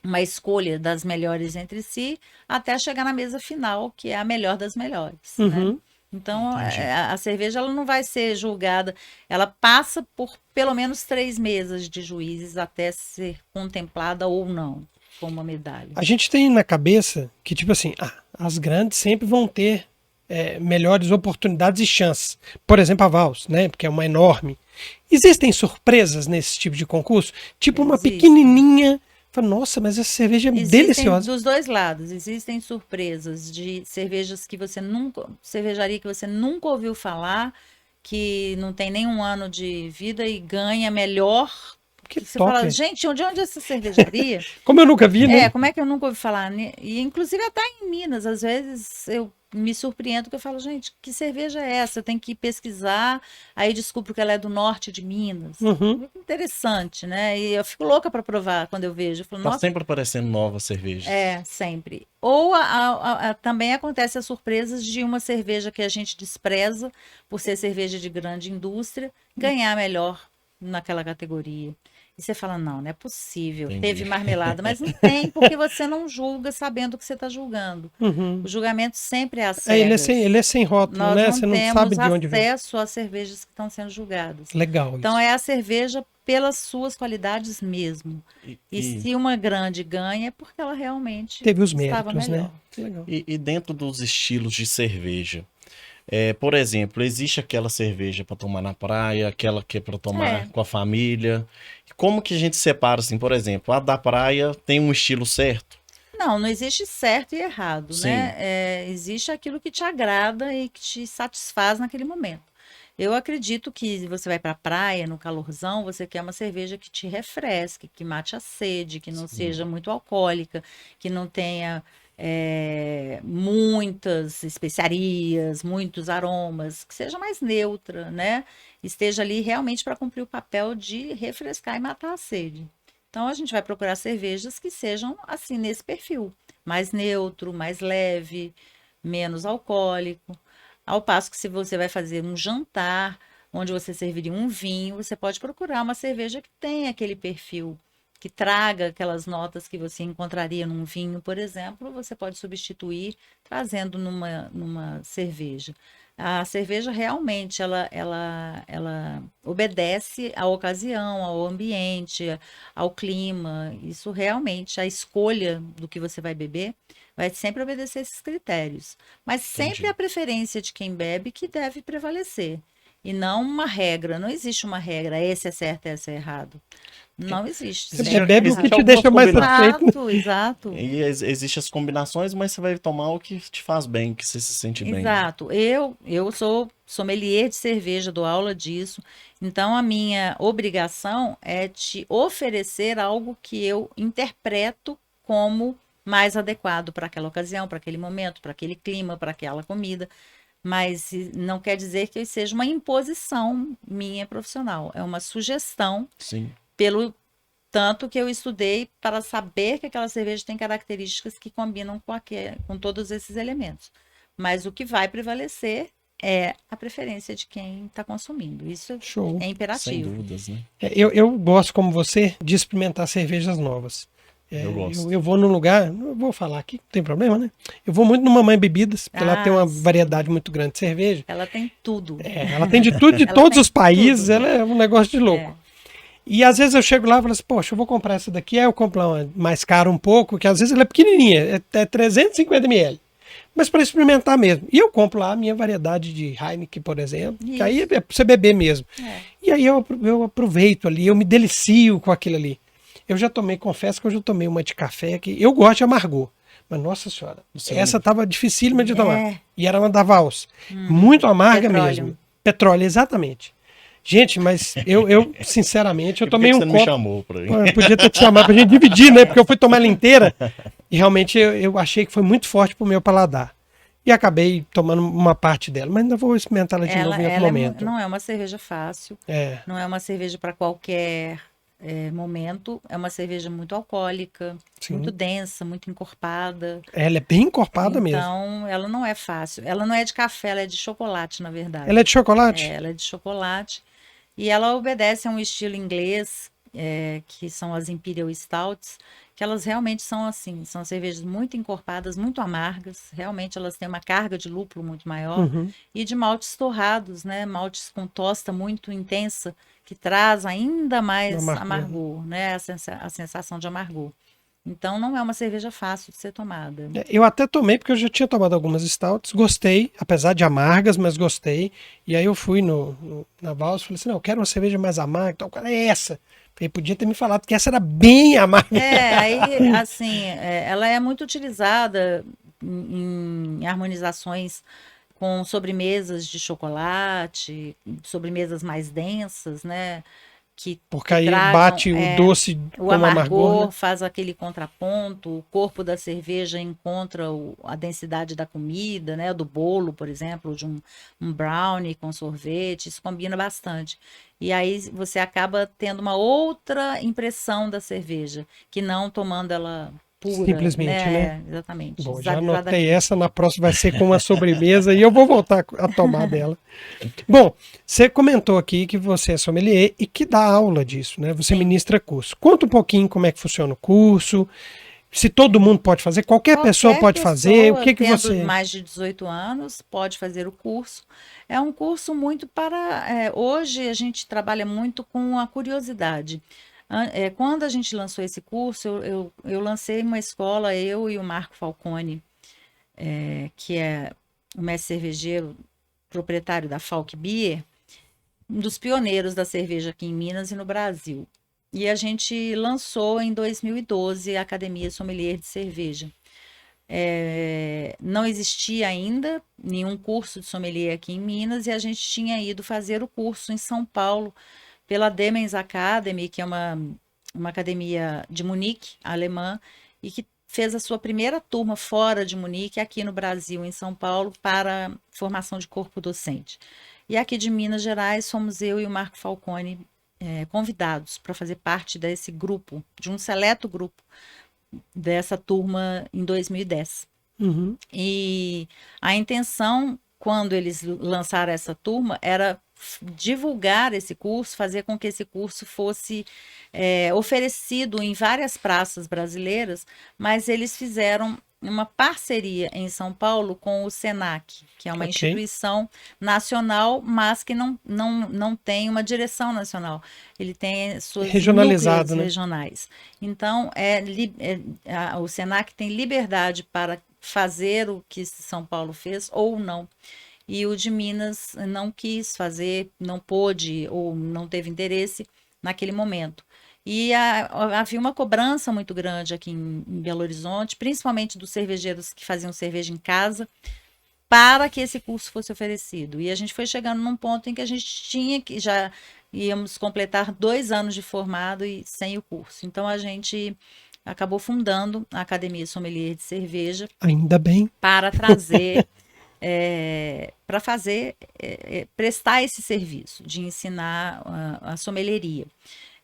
uma escolha das melhores entre si, até chegar na mesa final, que é a melhor das melhores, né? Então, a cerveja ela não vai ser julgada, ela passa por pelo menos 3 mesas de juízes até ser contemplada ou não com uma medalha. A gente tem na cabeça que, tipo assim, as grandes sempre vão ter melhores oportunidades e chances. Por exemplo, a Vals, né, porque é uma enorme. Existem surpresas nesse tipo de concurso? Tipo uma pequenininha Falei, nossa, mas essa cerveja é Existem deliciosa. dos dois lados, existem surpresas de cervejas que você nunca, cervejaria que você nunca ouviu falar, que não tem nenhum ano de vida e ganha melhor. Que Você top. fala, gente, de onde é essa cervejaria? Como eu nunca vi, né? Como é que eu nunca ouvi falar? E inclusive até em Minas, às vezes eu me surpreendo que eu falo, gente, que cerveja é essa? Eu tenho que ir pesquisar, aí descubro que ela é do norte de Minas. Uhum. Muito interessante, né? E eu fico louca para provar quando eu vejo. Eu falo, Tá nossa, sempre aparecendo novas cervejas. sempre. Ou também acontece as surpresas de uma cerveja que a gente despreza por ser cerveja de grande indústria, ganhar melhor naquela categoria. E você fala, não é possível. Entendi. Teve marmelada, mas não tem, porque você não julga sabendo o que você está julgando. Uhum. O julgamento sempre é às cegas. Ele é sem rótulo, Nós né? não Você não temos sabe de onde vem. acesso às cervejas que estão sendo julgadas. Legal Então isso. é a cerveja pelas suas qualidades mesmo. E se uma grande ganha, é porque ela realmente Teve os estava méritos, melhor. né? Legal. E dentro dos estilos de cerveja, por exemplo, existe aquela cerveja para tomar na praia, aquela que é para tomar com a família. Como que a gente separa, assim, por exemplo, a da praia tem um estilo certo? Não existe certo e errado, Sim. né? Existe aquilo que te agrada e que te satisfaz naquele momento. Eu acredito que você vai para a praia, no calorzão, você quer uma cerveja que te refresque, que mate a sede, que não seja muito alcoólica, que não tenha muitas especiarias, muitos aromas, que seja mais neutra, né? Esteja ali realmente para cumprir o papel de refrescar e matar a sede. Então a gente vai procurar cervejas que sejam assim nesse perfil, mais neutro, mais leve, menos alcoólico. Ao passo que se você vai fazer um jantar, onde você serviria um vinho, você pode procurar uma cerveja que tenha aquele perfil, que traga aquelas notas que você encontraria num vinho, por exemplo, você pode substituir trazendo numa cerveja. A cerveja realmente ela obedece à ocasião, ao ambiente, ao clima. Isso realmente, a escolha do que você vai beber vai sempre obedecer esses critérios. Mas sempre a preferência de quem bebe que deve prevalecer. E não uma regra. Não existe uma regra. Esse é certo, esse é errado. Não existe. Você bebe o que te deixa mais satisfeito. Exato. E existem as combinações, mas você vai tomar o que te faz bem, que você se sente bem. Exato. Eu sou sommelier de cerveja, dou aula disso. Então, a minha obrigação é te oferecer algo que eu interpreto como mais adequado para aquela ocasião, para aquele momento, para aquele clima, para aquela comida. Mas não quer dizer que seja uma imposição minha profissional. É uma sugestão. Sim. Pelo tanto que eu estudei para saber que aquela cerveja tem características que combinam com todos esses elementos. Mas o que vai prevalecer é a preferência de quem está consumindo. Isso Show. é imperativo. Sem dúvidas, né? Eu gosto, como você, de experimentar cervejas novas. Eu gosto. Eu vou num lugar, não vou falar aqui, não tem problema, né? Eu vou muito no Mamãe Bebidas, porque ela tem uma variedade muito grande de cerveja. Ela tem tudo. Ela tem de tudo, de todos os países, ela é um negócio de louco. E às vezes eu chego lá e falo assim, poxa, eu vou comprar essa daqui, aí eu compro uma mais cara um pouco, que às vezes ela é pequenininha, é 350 ml. Mas para experimentar mesmo. E eu compro lá a minha variedade de Heineken, por exemplo, que aí é para você beber mesmo. E aí eu aproveito ali, eu me delicio com aquilo ali. Eu já tomei, confesso que eu já tomei uma de café, que eu gosto de amargor. Mas, nossa senhora, essa tava dificílima de tomar. E era uma da Vals. Muito amarga mesmo. Petróleo, exatamente. Gente, mas eu sinceramente, eu tomei um copo. Você não me chamou pra ir? Eu podia ter te chamado pra gente dividir, né? Porque eu fui tomar ela inteira e realmente eu achei que foi muito forte pro meu paladar. E acabei tomando uma parte dela, mas ainda vou experimentar ela de novo em outro momento. Não é uma cerveja fácil, não é uma cerveja para qualquer momento. É uma cerveja muito alcoólica, muito densa, muito encorpada. Ela é bem encorpada mesmo. Então, ela não é fácil. Ela não é de café, ela é de chocolate, na verdade. Ela é de chocolate? Ela é de chocolate. E ela obedece a um estilo inglês, que são as Imperial Stouts, que elas realmente são assim, são cervejas muito encorpadas, muito amargas. Realmente elas têm uma carga de lúpulo muito maior. E de maltes torrados, né? Maltes com tosta muito intensa, que traz ainda mais amargor, né? A sensação de amargor. Então não é uma cerveja fácil de ser tomada. Eu até tomei, porque eu já tinha tomado algumas stouts, gostei, apesar de amargas, mas gostei. E aí eu fui na Vals e falei assim, não, eu quero uma cerveja mais amarga, então, é essa. Ele podia ter me falado que essa era bem amarga. Aí, assim, ela é muito utilizada em harmonizações com sobremesas de chocolate, sobremesas mais densas, né? Porque que aí tragam bate o doce o com o amargor, né? faz aquele contraponto, o corpo da cerveja encontra a densidade da comida, né? Do bolo, por exemplo, de um brownie com sorvete, isso combina bastante. E aí você acaba tendo uma outra impressão da cerveja, que não tomando ela pura, Simplesmente, né? né? Exatamente. Bom, já anotei Desavisadamente. essa, na próxima vai ser com uma sobremesa e eu vou voltar a tomar dela. Bom, você comentou aqui que você é sommelier e que dá aula disso, né? Você Sim. ministra curso. Conta um pouquinho como é que funciona o curso, se todo mundo pode fazer, qualquer pessoa pode fazer, o que tendo você... mais de 18 anos pode fazer o curso. É um curso muito para. Hoje a gente trabalha muito com a curiosidade. Quando a gente lançou esse curso, eu lancei uma escola, eu e o Marco Falcone, que é o mestre cervejeiro, proprietário da Falk Beer, um dos pioneiros da cerveja aqui em Minas e no Brasil. E a gente lançou em 2012 a Academia Sommelier de Cerveja. Não existia ainda nenhum curso de sommelier aqui em Minas e a gente tinha ido fazer o curso em São Paulo pela Demens Academy, que é uma academia de Munique, alemã, e que fez a sua primeira turma fora de Munique, aqui no Brasil, em São Paulo, para formação de corpo docente. E aqui de Minas Gerais, fomos eu e o Marco Falcone convidados para fazer parte desse grupo, de um seleto grupo dessa turma em 2010. Uhum. E a intenção, quando eles lançaram essa turma, era divulgar esse curso, fazer com que esse curso fosse oferecido em várias praças brasileiras, mas eles fizeram uma parceria em São Paulo com o SENAC, que é uma instituição nacional, mas que não tem uma direção nacional. Ele tem suas regionalizado, núcleos né? regionais. Então, o SENAC tem liberdade para fazer o que São Paulo fez ou não. E o de Minas não quis fazer, não pôde ou não teve interesse naquele momento. E havia uma cobrança muito grande aqui em Belo Horizonte, principalmente dos cervejeiros que faziam cerveja em casa, para que esse curso fosse oferecido. E a gente foi chegando num ponto em que a gente tinha que já íamos completar 2 anos de formado e sem o curso. Então a gente acabou fundando a Academia Sommelier de Cerveja. Ainda bem. Para trazer, prestar esse serviço de ensinar a sommelieria.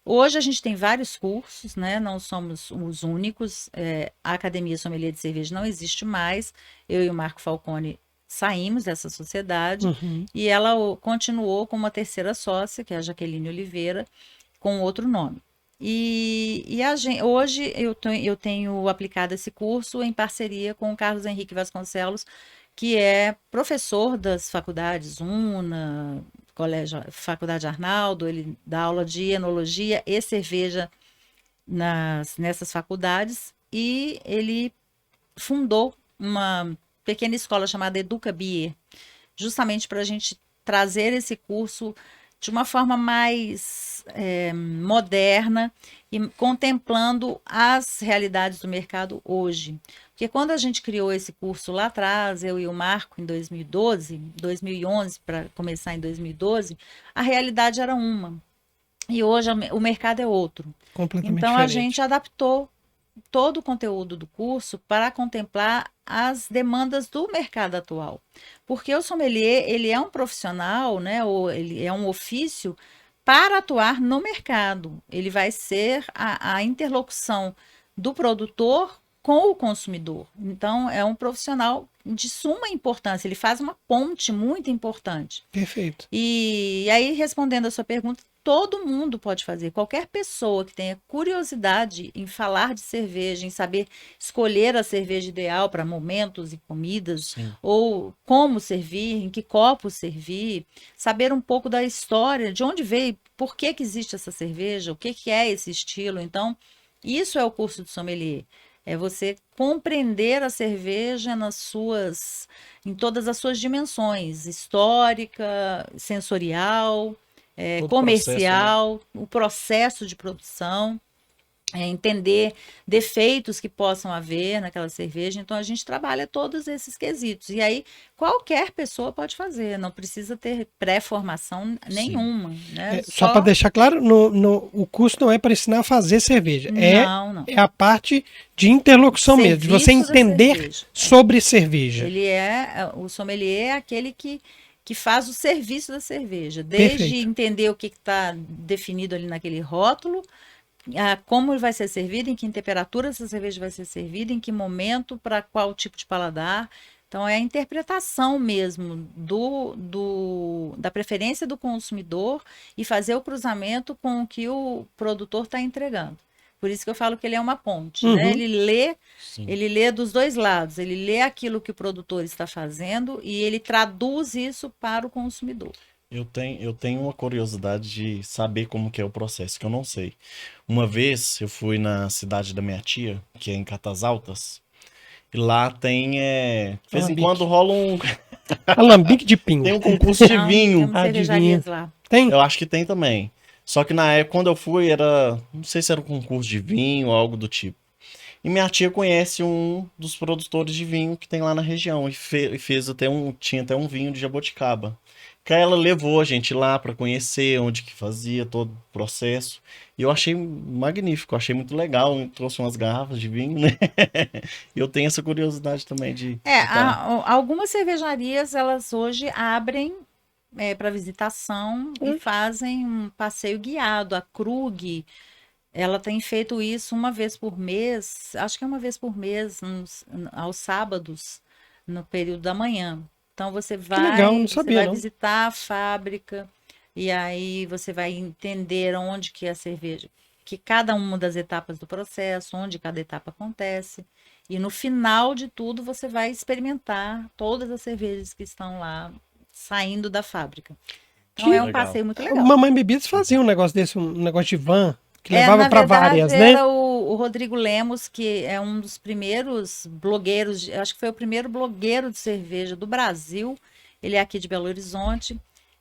Hoje a gente tem vários cursos, né? Não somos os únicos. A Academia Sommelier de Cerveja não existe mais. Eu e o Marco Falcone saímos dessa sociedade e ela continuou com uma terceira sócia, que é a Jaqueline Oliveira, com outro nome. Hoje eu tenho aplicado esse curso em parceria com o Carlos Henrique Vasconcelos, que é professor das faculdades UNA, Faculdade Arnaldo. Ele dá aula de enologia e cerveja nessas faculdades, e ele fundou uma pequena escola chamada Educa Beer, justamente para a gente trazer esse curso de uma forma mais moderna e contemplando as realidades do mercado hoje. Porque quando a gente criou esse curso lá atrás, eu e o Marco, em 2011, para começar em 2012, a realidade era uma. E hoje o mercado é outro. Completamente então diferente. A gente adaptou todo o conteúdo do curso para contemplar as demandas do mercado atual. Porque o sommelier, ele é um profissional, né, ou ele é um ofício para atuar no mercado. Ele vai ser a interlocução do produtor com o consumidor. Então, é um profissional de suma importância, ele faz uma ponte muito importante. Perfeito. E aí, respondendo a sua pergunta, todo mundo pode fazer. Qualquer pessoa que tenha curiosidade em falar de cerveja, em saber escolher a cerveja ideal para momentos e comidas, Sim. ou como servir, em que copo servir, saber um pouco da história, de onde veio, por que existe essa cerveja, o que é esse estilo. Então, isso é o curso de sommelier. É você compreender a cerveja em todas as suas dimensões, histórica, sensorial, Todo comercial, o processo de produção. Entender defeitos que possam haver naquela cerveja. Então, a gente trabalha todos esses quesitos. E aí, qualquer pessoa pode fazer, não precisa ter pré-formação nenhuma. Né? Só para deixar claro, o curso não é para ensinar a fazer cerveja. Não. É a parte de interlocução Serviço mesmo, de você entender cerveja. sobre cerveja. O sommelier é aquele que faz o serviço da cerveja. Desde Perfeito. entender o que está definido ali naquele rótulo, como vai ser servido, em que temperatura essa cerveja vai ser servida, em que momento, para qual tipo de paladar. Então, é a interpretação mesmo da preferência do consumidor e fazer o cruzamento com o que o produtor está entregando. Por isso que eu falo que ele é uma ponte. Né? Ele lê dos dois lados, ele lê aquilo que o produtor está fazendo e ele traduz isso para o consumidor. Eu tenho uma curiosidade de saber como que é o processo, que eu não sei. Uma vez eu fui na cidade da minha tia, que é em Catas Altas, e lá tem, de vez em quando rola Alambique de pinho. tem um concurso de vinho. Temos cervejarias lá. Tem? Eu acho que tem também. Só que na época, quando eu fui, não sei se era um concurso de vinho ou algo do tipo. E minha tia conhece um dos produtores de vinho que tem lá na região, e tinha até um vinho de jabuticaba. Que ela levou a gente lá para conhecer onde que fazia todo o processo. E eu achei magnífico, achei muito legal. Trouxe umas garrafas de vinho, né? E eu tenho essa curiosidade também de... Algumas cervejarias, elas hoje abrem para visitação e fazem um passeio guiado. A Krug, ela tem feito isso uma vez por mês, acho que é uma vez por mês, aos sábados, no período da manhã. Então você vai, legal, não sabia, não. visitar a fábrica e aí você vai entender onde que a cerveja, que cada uma das etapas do processo, onde cada etapa acontece. E no final de tudo você vai experimentar todas as cervejas que estão lá saindo da fábrica. Então é um passeio muito legal. Mamãe Bebidas fazia um negócio desse, um negócio de van, que levava para várias, né? Era o Rodrigo Lemos, que é um dos primeiros blogueiros, acho que foi o primeiro blogueiro de cerveja do Brasil. Ele é aqui de Belo Horizonte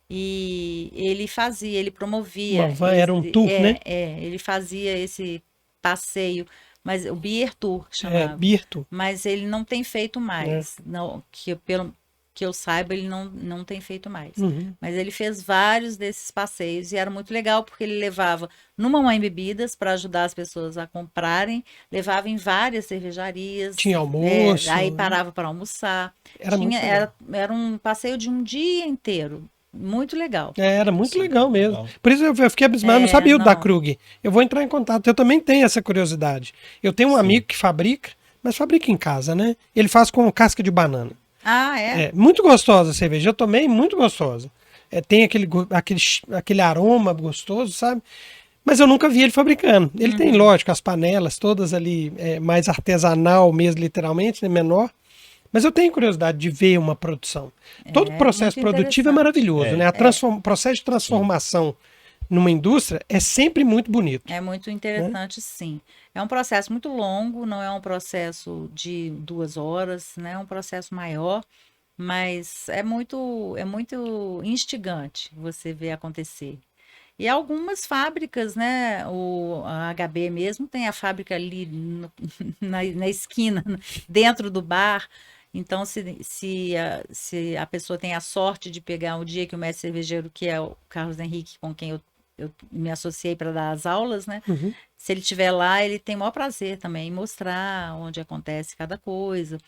e ele promovia. Uma van, era um tour, né? Ele fazia esse passeio, mas o Beer Tour chamava. Beer Tour. Mas ele não tem feito mais, não, pelo que eu saiba, ele não tem feito mais. Mas ele fez vários desses passeios e era muito legal porque ele levava no Mamãe Bebidas para ajudar as pessoas a comprarem, levava em várias cervejarias. Tinha almoço. Aí parava para almoçar. Era um passeio de um dia inteiro. Muito legal. Era muito legal mesmo. Legal. Por isso eu fiquei abismado, eu não sabia o da Krug. Eu vou entrar em contato, eu também tenho essa curiosidade. Eu tenho um amigo que fabrica, mas fabrica em casa, né? Ele faz com casca de banana. Muito gostosa a cerveja. Eu tomei, muito gostosa. Tem aquele aroma gostoso, sabe? Mas eu nunca vi ele fabricando. Ele tem, lógico, as panelas todas ali, mais artesanal mesmo, literalmente, né? Menor. Mas eu tenho curiosidade de ver uma produção. Todo processo produtivo é maravilhoso, né? O processo de transformação numa indústria é sempre muito bonito. É muito interessante, sim. É um processo muito longo, não é um processo de 2 horas, né? É um processo maior, mas é muito instigante você ver acontecer. E algumas fábricas, né? A HB mesmo tem a fábrica ali na esquina, dentro do bar. Então, se a pessoa tem a sorte de pegar um dia que o mestre cervejeiro, que é o Carlos Henrique, com quem eu me associei para dar as aulas, né? Se ele estiver lá, ele tem o maior prazer também em mostrar onde acontece cada coisa.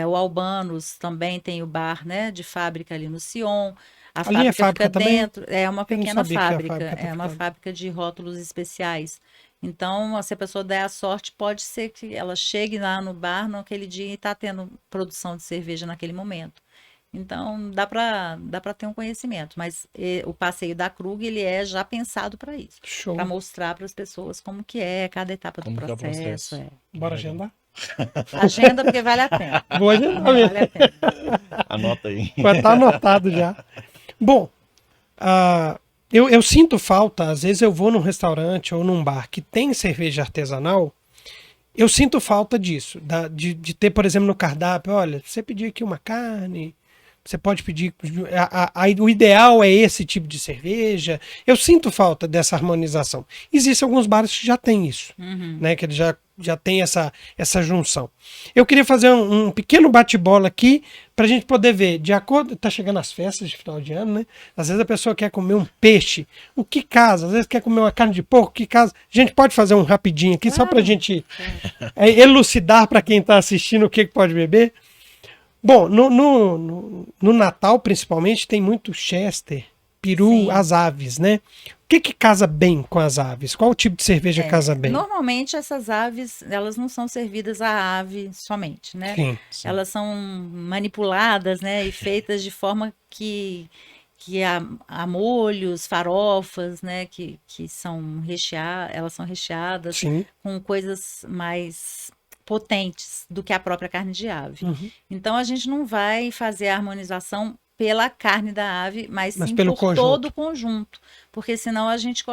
O Albanos também tem o bar, né, de fábrica ali no Sion. A fábrica fica dentro, é uma pequena fábrica, é uma fábrica de rótulos especiais. Então, se a pessoa der a sorte, pode ser que ela chegue lá no bar naquele dia e está tendo produção de cerveja naquele momento. Então, dá para ter um conhecimento, mas o passeio da Krug, ele é já pensado para isso. Para mostrar para as pessoas como que é cada etapa do processo. Bora agendar? Agenda, porque vale a pena. Vou agendar mesmo. Vale a pena. Anota aí. Vai estar anotado já. Bom, eu sinto falta, às vezes eu vou num restaurante ou num bar que tem cerveja artesanal, eu sinto falta disso, de ter, por exemplo, no cardápio, olha, você pedir aqui uma carne, Você pode pedir. O ideal é esse tipo de cerveja. Eu sinto falta dessa harmonização. Existem alguns bares que já têm isso, né? Que ele já tem essa junção. Eu queria fazer um pequeno bate-bola aqui para a gente poder ver. De acordo. Tá chegando as festas de final de ano, né? Às vezes a pessoa quer comer um peixe. O que casa? Às vezes quer comer uma carne de porco. O que casa? A gente pode fazer um rapidinho aqui, só para a gente elucidar para quem está assistindo o que pode beber. Bom, no Natal, principalmente, tem muito Chester, peru, Sim. as aves, né? O que casa bem com as aves? Qual o tipo de cerveja casa bem? Normalmente essas aves, elas não são servidas a ave somente, né? Sim. Elas são manipuladas, né? E feitas de forma que há molhos, farofas, né? Que são recheadas, elas são recheadas Sim. com coisas mais potentes do que a própria carne de ave. Uhum. Então a gente não vai fazer a harmonização pela carne da ave, mas sim pelo por conjunto. todo o conjunto, porque senão a gente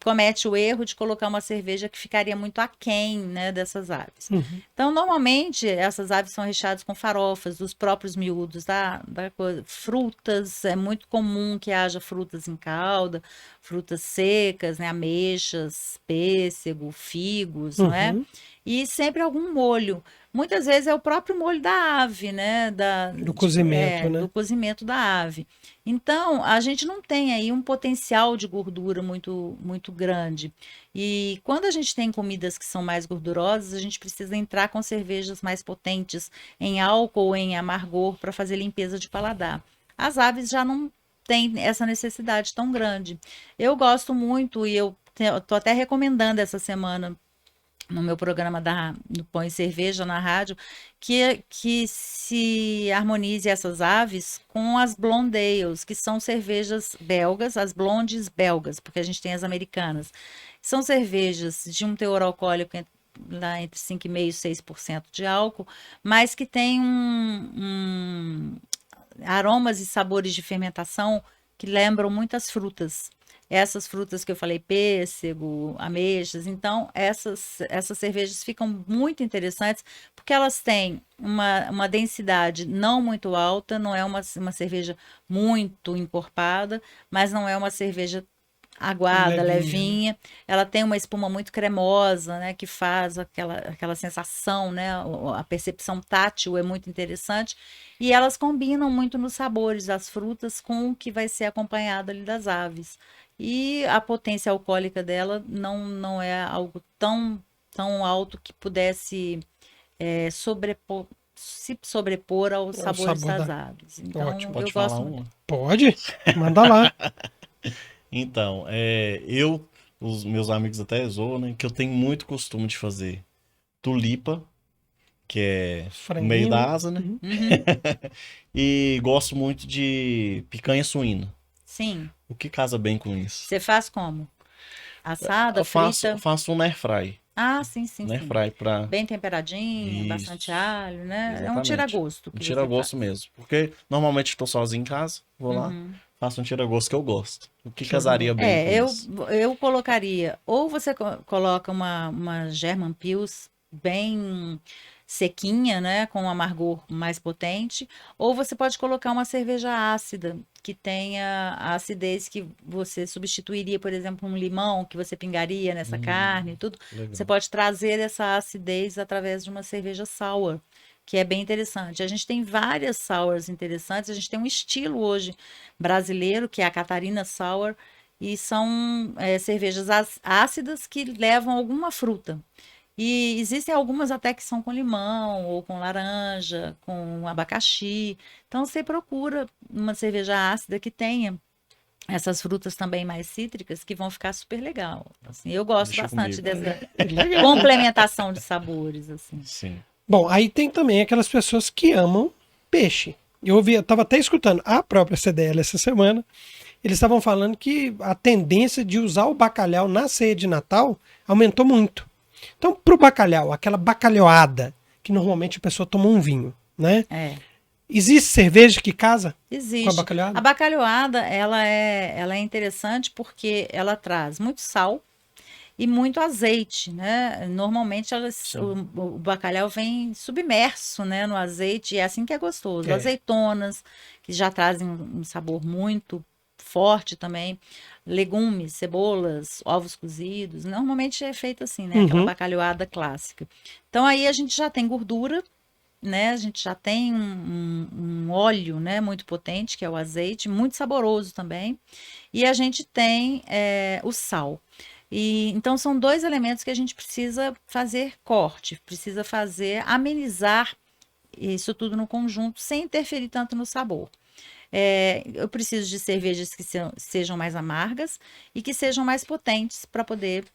comete o erro de colocar uma cerveja que ficaria muito aquém, né, dessas aves. Uhum. Então, normalmente, essas aves são recheadas com farofas, dos próprios miúdos da coisa. Frutas, é muito comum que haja frutas em calda, frutas secas, né, ameixas, pêssego, figos, não é? Uhum. E sempre algum molho. Muitas vezes é o próprio molho da ave, né? Do cozimento, né? Do cozimento da ave. Então, a gente não tem aí um potencial de gordura muito, muito grande. E quando a gente tem comidas que são mais gordurosas, a gente precisa entrar com cervejas mais potentes, em álcool ou em amargor, para fazer limpeza de paladar. As aves já não têm essa necessidade tão grande. Eu gosto muito, e eu estou até recomendando essa semana no meu programa do Põe Cerveja na rádio, que se harmonize essas aves com as Blonde Ales, que são cervejas belgas, as blondes belgas, porque a gente tem as americanas. São cervejas de um teor alcoólico lá entre 5,5% e 6% de álcool, mas que tem aromas e sabores de fermentação que lembram muitas frutas. Essas frutas que eu falei, pêssego, ameixas, então essas cervejas ficam muito interessantes porque elas têm uma densidade não muito alta, não é uma cerveja muito encorpada, mas não é uma cerveja aguada, levinha. Ela tem uma espuma muito cremosa, né, que faz aquela sensação, né, a percepção tátil é muito interessante, e elas combinam muito nos sabores das frutas com o que vai ser acompanhado ali das aves. E a potência alcoólica dela não é algo tão alto que pudesse se sobrepor aos sabores das aves. Então, Ótimo. Pode eu falar gosto uma? muito. Pode? Manda lá. Então, os meus amigos até zoam, né? Que eu tenho muito costume de fazer tulipa, que é no Franguinho, meio da né? asa, né? Uhum. E gosto muito de picanha suína. Sim. O que casa bem com isso? Você faz como? Assada, Eu frita? faço um air fry. Ah, sim, sim, Um air sim. fry pra... Bem temperadinho, Isso, bastante alho, né? É um exatamente. tira-gosto Um que você tira-gosto faz. mesmo. Porque normalmente estou sozinho em casa, vou lá, Uhum. faço um tira-gosto que eu gosto. O que Show de casaria bem com isso? Eu colocaria, ou você coloca uma German Pils bem sequinha, né, com um amargor mais potente, ou você pode colocar uma cerveja ácida, que tenha a acidez que você substituiria, por exemplo, um limão que você pingaria nessa carne e tudo. Legal. Você pode trazer essa acidez através de uma cerveja sour, que é bem interessante. A gente tem várias sours interessantes, a gente tem um estilo hoje brasileiro, que é a Catarina Sour, e são cervejas ácidas que levam alguma fruta. E existem algumas até que são com limão, ou com laranja, com abacaxi. Então você procura uma cerveja ácida que tenha essas frutas também mais cítricas, que vão ficar super legal. Assim, eu gosto Deixa bastante comigo. dessa Legal. complementação de sabores, assim. Sim. Bom, aí tem também aquelas pessoas que amam peixe. Eu estava até escutando a própria CDL essa semana. Eles estavam falando que a tendência de usar o bacalhau na ceia de Natal aumentou muito. Então, pro bacalhau, aquela bacalhoada, que normalmente a pessoa toma um vinho, né? Existe cerveja que casa Existe. com a bacalhoada? A bacalhoada, ela é interessante porque ela traz muito sal e muito azeite, né? Normalmente o bacalhau vem submerso, né, no azeite, e é assim que é gostoso. É. Azeitonas, que já trazem um sabor muito forte também. Legumes, cebolas, ovos cozidos. Normalmente é feito assim, né? Aquela Uhum. bacalhoada clássica. Então aí a gente já tem gordura, né? A gente já tem um óleo, né? Muito potente, que é o azeite, muito saboroso também. E a gente tem o sal. E então são dois elementos que a gente precisa fazer corte, precisa fazer amenizar isso tudo no conjunto, sem interferir tanto no sabor. Eu preciso de cervejas que sejam mais amargas e que sejam mais potentes para poder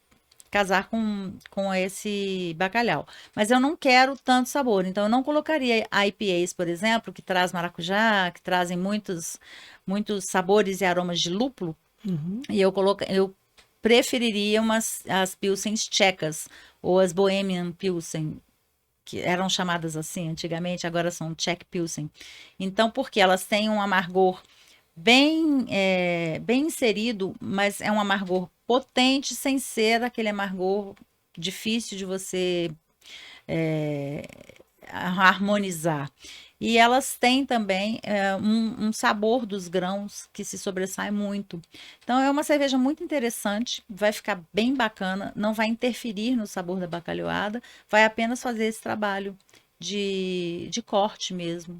casar com esse bacalhau. Mas eu não quero tanto sabor, então eu não colocaria IPAs, por exemplo, que traz maracujá, que trazem muitos sabores e aromas de lúpulo, Uhum. e eu preferiria as Pilsens tchecas ou as Bohemian Pilsen, que eram chamadas assim antigamente, agora são Czech Pilsen. Então, porque elas têm um amargor bem inserido, mas é um amargor potente, sem ser aquele amargor difícil de você é, harmonizar. E elas têm também um sabor dos grãos que se sobressai muito. Então é uma cerveja muito interessante, vai ficar bem bacana, não vai interferir no sabor da bacalhoada, vai apenas fazer esse trabalho de corte mesmo,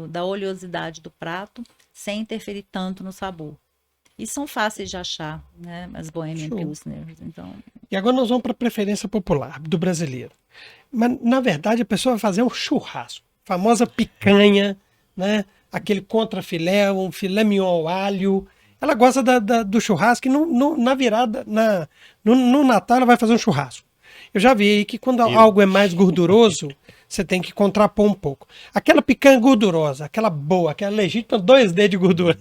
da oleosidade do prato, sem interferir tanto no sabor. E são fáceis de achar, né? As Bohemian Show. Pilsner. Então, E agora nós vamos para a preferência popular do brasileiro. Mas, na verdade, a pessoa vai fazer um churrasco. Famosa picanha, né? Aquele contrafilé, um filé mignon ao alho. Ela gosta do churrasco e na virada, no Natal, ela vai fazer um churrasco. Eu já vi que quando algo é mais gorduroso, você tem que contrapor um pouco. Aquela picanha gordurosa, aquela boa, aquela legítima, 2 dedos de gordura.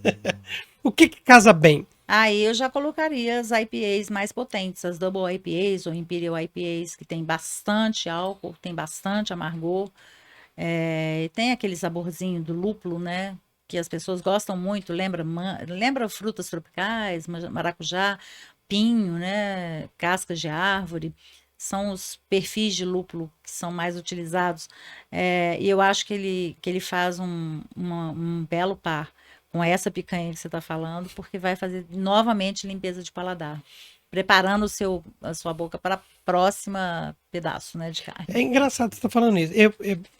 O que casa bem? aí eu já colocaria as IPAs mais potentes, as Double IPAs ou Imperial IPAs, que tem bastante álcool, tem bastante amargor, e tem aquele saborzinho do lúpulo, né? Que as pessoas gostam muito, lembra frutas tropicais, maracujá, pinho, né? Cascas de árvore. São os perfis de lúpulo que são mais utilizados. E eu acho que ele faz um belo par com essa picanha que você está falando, porque vai fazer novamente limpeza de paladar, preparando a sua boca para a próxima pedaço, né, de carne. É engraçado você estar falando isso.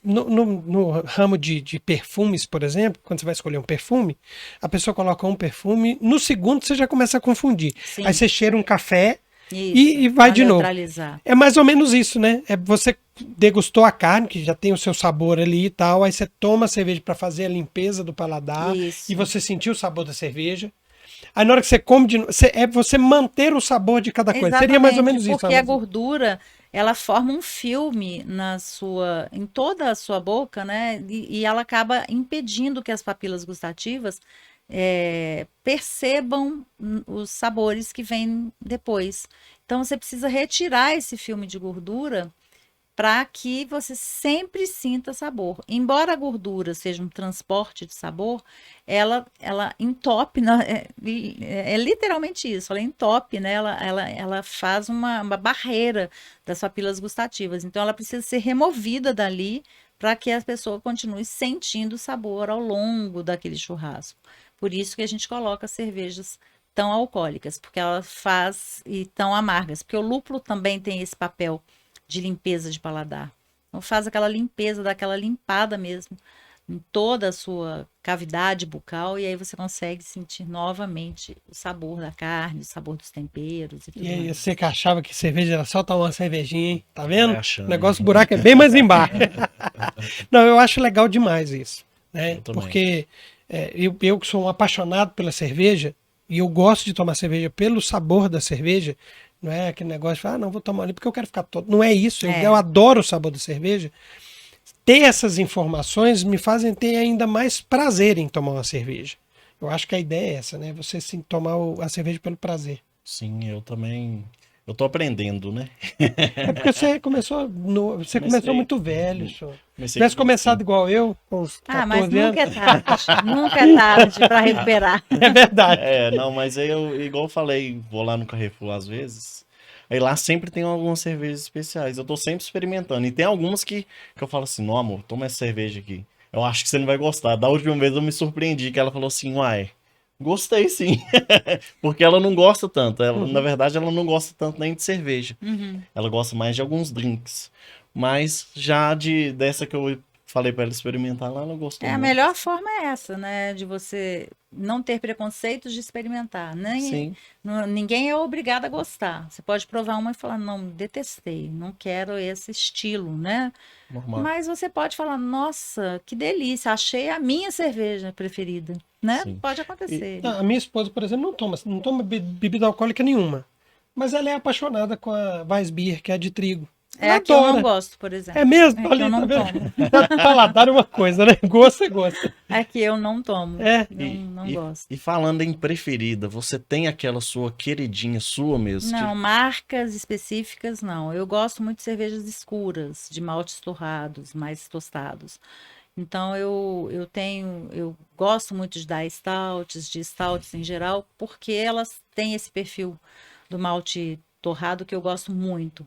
No ramo de perfumes, por exemplo, quando você vai escolher um perfume, a pessoa coloca um perfume, no segundo você já começa a confundir. Sim. Aí você cheira um café Isso, e vai pra de novo. neutralizar. É mais ou menos isso, né? Você degustou a carne, que já tem o seu sabor ali e tal, aí você toma a cerveja para fazer a limpeza do paladar Isso. e você sentir o sabor da cerveja. Aí na hora que você come de novo, é você manter o sabor de cada coisa. Exatamente, Seria mais ou menos isso. porque a gordura, ela forma um filme em toda a sua boca, né? E ela acaba impedindo que as papilas gustativas percebam os sabores que vêm depois. Então você precisa retirar esse filme de gordura para que você sempre sinta sabor. Embora a gordura seja um transporte de sabor, ela entope, é literalmente isso, ela entope, né? Ela faz uma barreira das papilas gustativas. Então ela precisa ser removida dali para que a pessoa continue sentindo o sabor ao longo daquele churrasco. Por isso que a gente coloca cervejas tão alcoólicas, porque ela faz e tão amargas, porque o lúpulo também tem esse papel de limpeza de paladar. Então faz aquela limpeza, daquela limpada mesmo em toda a sua cavidade bucal e aí você consegue sentir novamente o sabor da carne, o sabor dos temperos e tudo E aí, mais. você que achava que cerveja era só tomar uma cervejinha, hein? Tá vendo? Vai achando. O negócio, o buraco é bem mais embaixo. Não, eu acho legal demais isso, né? Eu também. Porque eu que sou um apaixonado pela cerveja e eu gosto de tomar cerveja pelo sabor da cerveja, não é aquele negócio de falar, não, vou tomar ali porque eu quero ficar todo. Não é isso, eu adoro o sabor da cerveja. Ter essas informações me fazem ter ainda mais prazer em tomar uma cerveja. Eu acho que a ideia é essa, né? Você sim tomar a cerveja pelo prazer. Sim, eu também. Eu tô aprendendo, né? É porque você começou Comecei. muito velho, senhor. Se Comecei tivesse com começado igual eu, com uns 14 Mas anos. nunca é tarde. Nunca é tarde para recuperar. É verdade. Não, mas aí igual eu falei, vou lá no Carrefour às vezes. Aí lá sempre tem algumas cervejas especiais. Eu tô sempre experimentando. E tem algumas que eu falo assim, não, amor, toma essa cerveja aqui. Eu acho que você não vai gostar. Da última vez eu me surpreendi que ela falou assim, uai, gostei sim. Porque ela não gosta tanto. Ela, na Uhum. verdade, ela não gosta tanto nem de cerveja. Uhum. Ela gosta mais de alguns drinks. Mas já dessa que eu falei pra ela experimentar lá, ela gostou É, a muito. melhor forma é essa, né? De você não ter preconceitos de experimentar. Sim, Ninguém é obrigado a gostar. Você pode provar uma e falar, não, detestei, não quero esse estilo, né? normal. Mas você pode falar, nossa, que delícia, achei a minha cerveja preferida, né? Sim. Pode E, acontecer. A minha esposa, por exemplo, não toma bebida alcoólica nenhuma. Mas ela é apaixonada com a Weissbier, que é a de trigo. É Ela a que eu não adora. gosto, por É exemplo. mesmo? É a que Olha eu aí, tá não vendo? tomo. Paladar é uma coisa, né? Gosto é gosto. É a que eu não tomo. É. Não, e, não e, gosto. e falando em preferida, você tem aquela sua queridinha sua mesmo? Não, marcas específicas não. Eu gosto muito de cervejas escuras, de maltes torrados, mais tostados. Então eu gosto muito de stouts em geral, porque elas têm esse perfil do malte torrado que eu gosto muito.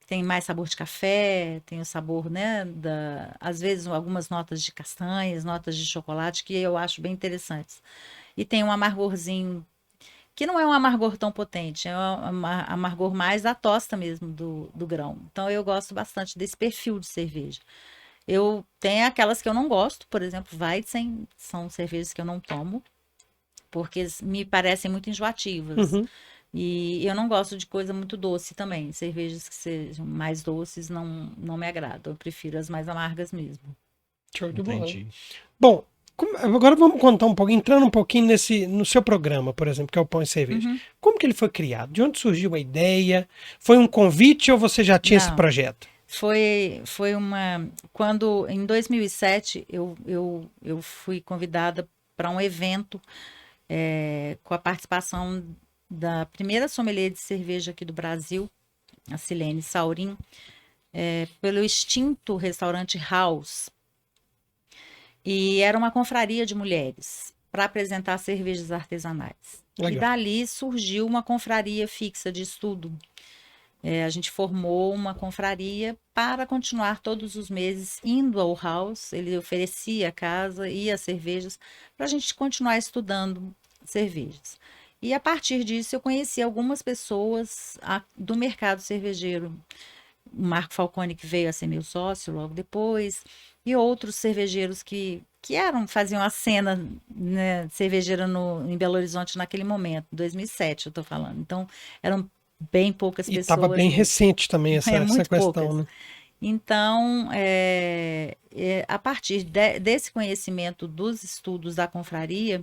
Tem mais sabor de café, tem o sabor, né, às vezes algumas notas de castanhas, notas de chocolate que eu acho bem interessantes. E tem um amargorzinho que não é um amargor tão potente, é um amargor mais da tosta mesmo do grão. Então eu gosto bastante desse perfil de cerveja. Eu tenho aquelas que eu não gosto, por exemplo, Weizen, são cervejas que eu não tomo, porque me parecem muito enjoativas. Uhum. E eu não gosto de coisa muito doce também. Cervejas que sejam mais doces não me agradam. Eu prefiro as mais amargas mesmo. Show de bola. Entendi. Bom, agora vamos contar um pouco, entrando um pouquinho no seu programa, por exemplo, que é o Pão e Cerveja. Uhum. Como que ele foi criado? De onde surgiu a ideia? Foi um convite ou você já tinha esse Não, projeto? foi uma. Quando, em 2007, eu fui convidada para um evento com a participação da primeira sommelier de cerveja aqui do Brasil, a Silene Saurin, pelo extinto restaurante House. E era uma confraria de mulheres para apresentar cervejas artesanais. E Legal. dali surgiu uma confraria fixa de estudo. A gente formou uma confraria para continuar todos os meses indo ao house. Ele oferecia a casa e as cervejas para a gente continuar estudando cervejas. E a partir disso eu conheci algumas pessoas do mercado cervejeiro. O Marco Falcone, que veio a ser meu sócio logo depois, e outros cervejeiros que faziam a cena, né, cervejeira em Belo Horizonte naquele momento, 2007 eu estou falando. Então, eram bem poucas E estava pessoas bem mesmo. recente também essa Muito questão, poucas. né? Então, a partir desse conhecimento dos estudos da confraria,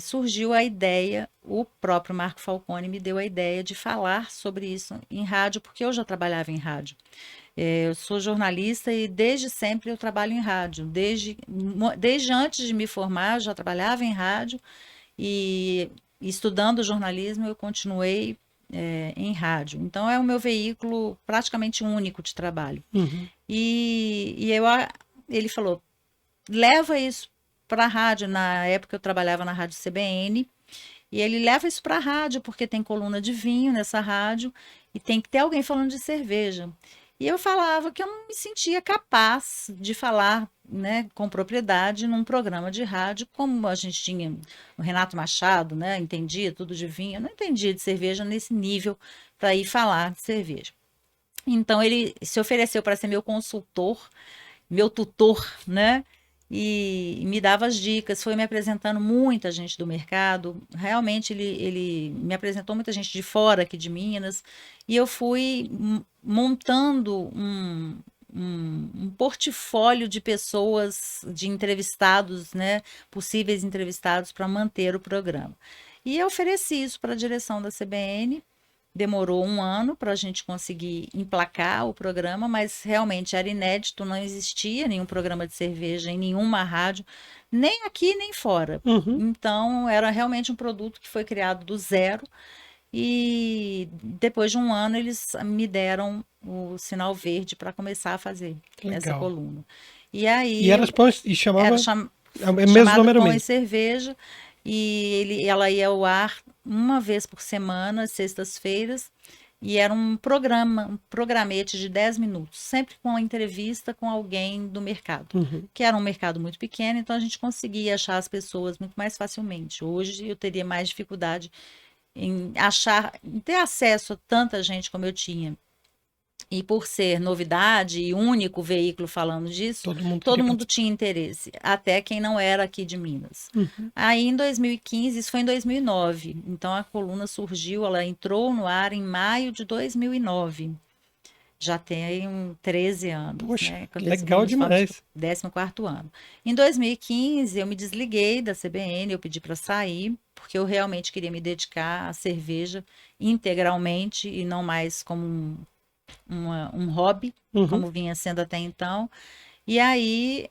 surgiu a ideia, o próprio Marco Falcone me deu a ideia de falar sobre isso em rádio, porque eu já trabalhava em rádio. Eu sou jornalista e desde sempre eu trabalho em rádio. Desde antes de me formar, eu já trabalhava em rádio e estudando jornalismo eu continuei em rádio. Então é o meu veículo praticamente único de trabalho. Uhum. Ele falou, leva isso para a rádio. Na época eu trabalhava na rádio CBN. E ele leva isso para a rádio, porque tem coluna de vinho nessa rádio e tem que ter alguém falando de cerveja. E eu falava que eu não me sentia capaz de falar, né, com propriedade num programa de rádio, como a gente tinha o Renato Machado, né, entendia tudo de vinho. Eu não entendia de cerveja nesse nível para ir falar de cerveja. Então ele se ofereceu para ser meu consultor, meu tutor, né? E me dava as dicas, foi me apresentando muita gente do mercado. Realmente ele me apresentou muita gente de fora aqui de Minas, e eu fui montando um portfólio de pessoas, de entrevistados, né? Possíveis entrevistados para manter o programa. E eu ofereci isso para a direção da CBN. Demorou um ano para a gente conseguir emplacar o programa, mas realmente era inédito, não existia nenhum programa de cerveja em nenhuma rádio, nem aqui nem fora. Uhum. Então, era realmente um produto que foi criado do zero. E depois de um ano, eles me deram o sinal verde para começar a fazer essa Legal. coluna. E aí E era pão e chamava. era É o mesmo chamado número Pão e mesmo. Cerveja, e ela ia ao ar uma vez por semana, às sextas-feiras, E era um programete de 10 minutos, sempre com uma entrevista com alguém do mercado, que era um mercado muito pequeno, então a gente conseguia achar as pessoas muito mais facilmente. Hoje eu teria mais dificuldade em ter acesso a tanta gente como eu tinha. E por ser novidade e único veículo falando disso, todo mundo tinha interesse, até quem não era aqui de Minas. Aí em 2015, isso foi em 2009, então a coluna surgiu, ela entrou no ar em maio de 2009. Já tem 13 anos. Poxa, né? legal demais. 14º ano. Em 2015, eu me desliguei da CBN, eu pedi para sair, porque eu realmente queria me dedicar à cerveja integralmente e não mais como um hobby, como vinha sendo até então. E aí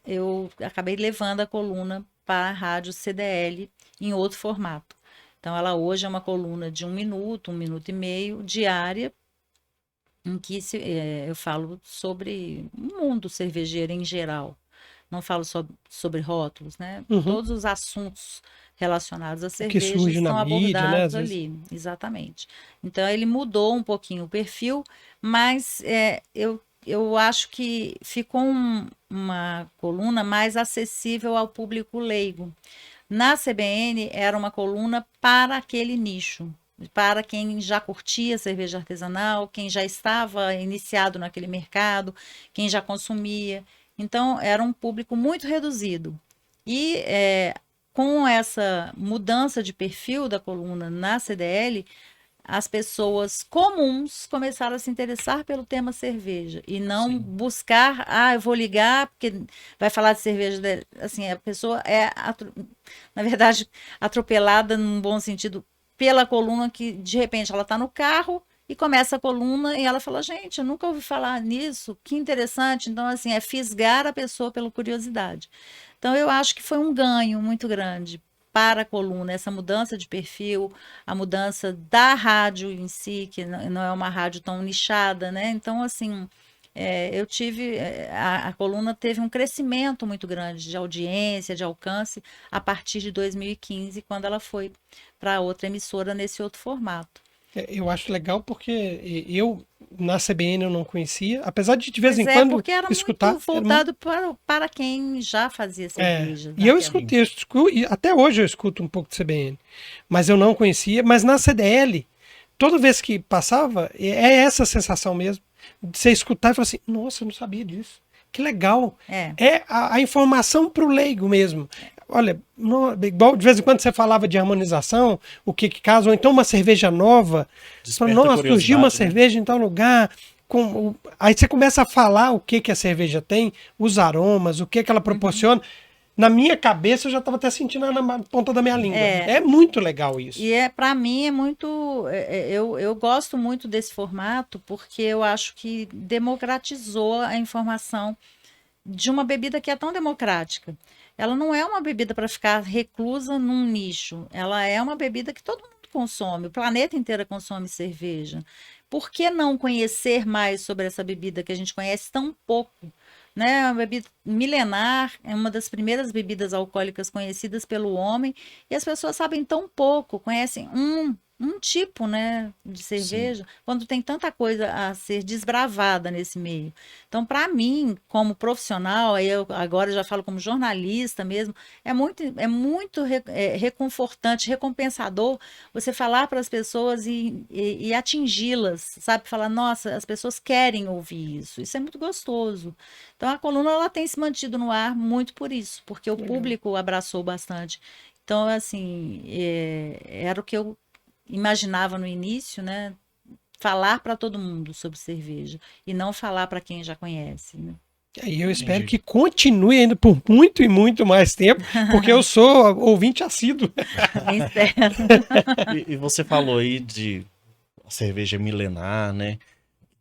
eu acabei levando a coluna para a rádio CDL em outro formato. Então, ela hoje é uma coluna de 1 minuto e meio, diária, em que eu falo sobre o mundo cervejeiro em geral. Não falo só sobre rótulos, né? Todos os assuntos relacionados à cerveja são abordados ali. Exatamente. Então, ele mudou um pouquinho o perfil, mas eu acho que ficou uma coluna mais acessível ao público leigo. Na CBN, era uma coluna para aquele nicho, para quem já curtia cerveja artesanal, quem já estava iniciado naquele mercado, quem já consumia. Então, era um público muito reduzido. E com essa mudança de perfil da coluna na CDL, as pessoas comuns começaram a se interessar pelo tema cerveja e não buscar, eu vou ligar porque vai falar de cerveja. Assim, a pessoa na verdade, atropelada num bom sentido pela coluna que, de repente, ela está no carro e começa a coluna e ela fala, gente, eu nunca ouvi falar nisso, que interessante. Então, assim, é fisgar a pessoa pela curiosidade. Então, eu acho que foi um ganho muito grande para a coluna, essa mudança de perfil, a mudança da rádio em si, que não é uma rádio tão nichada, né? Então, assim, eu tive, a coluna teve um crescimento muito grande de audiência, de alcance, a partir de 2015, quando ela foi para outra emissora nesse outro formato. Eu acho legal porque eu, na CBN, eu não conhecia, apesar de vez em quando porque era escutar. Muito voltado para quem já fazia cerveja. E eu escutei, até hoje eu escuto um pouco de CBN, mas eu não conhecia. Mas na CDL, toda vez que passava, é essa sensação mesmo, de você escutar e falar assim, nossa, eu não sabia disso. Que legal. É a informação para o leigo mesmo. Olha, igual de vez em quando você falava de harmonização, o que casa, ou então uma cerveja nova. Nossa, surgiu uma cerveja em tal lugar. Aí você começa a falar o que a cerveja tem, os aromas, o que ela proporciona. Na minha cabeça eu já estava até sentindo na ponta da minha língua. É muito legal isso. E para mim é muito. Eu gosto muito desse formato porque eu acho que democratizou a informação de uma bebida que é tão democrática. Ela não é uma bebida para ficar reclusa num nicho. Ela é uma bebida que todo mundo consome. O planeta inteiro consome cerveja. Por que não conhecer mais sobre essa bebida que a gente conhece tão pouco? Né? É uma bebida milenar, é uma das primeiras bebidas alcoólicas conhecidas pelo homem, e as pessoas sabem tão pouco, conhecem um tipo, né, de cerveja, quando tem tanta coisa a ser desbravada nesse meio. Então, para mim, como profissional, eu agora já falo como jornalista mesmo, é muito reconfortante, recompensador você falar para as pessoas e atingi-las, sabe? Falar, nossa, as pessoas querem ouvir isso. Isso é muito gostoso. Então, a coluna ela tem se mantido no ar muito por isso, porque o público abraçou bastante. Então, assim, era o que eu imaginava no início, né? Falar para todo mundo sobre cerveja e não falar para quem já conhece, né? E eu espero que continue ainda por muito e muito mais tempo, porque eu sou ouvinte assíduo. E você falou aí de cerveja milenar, né?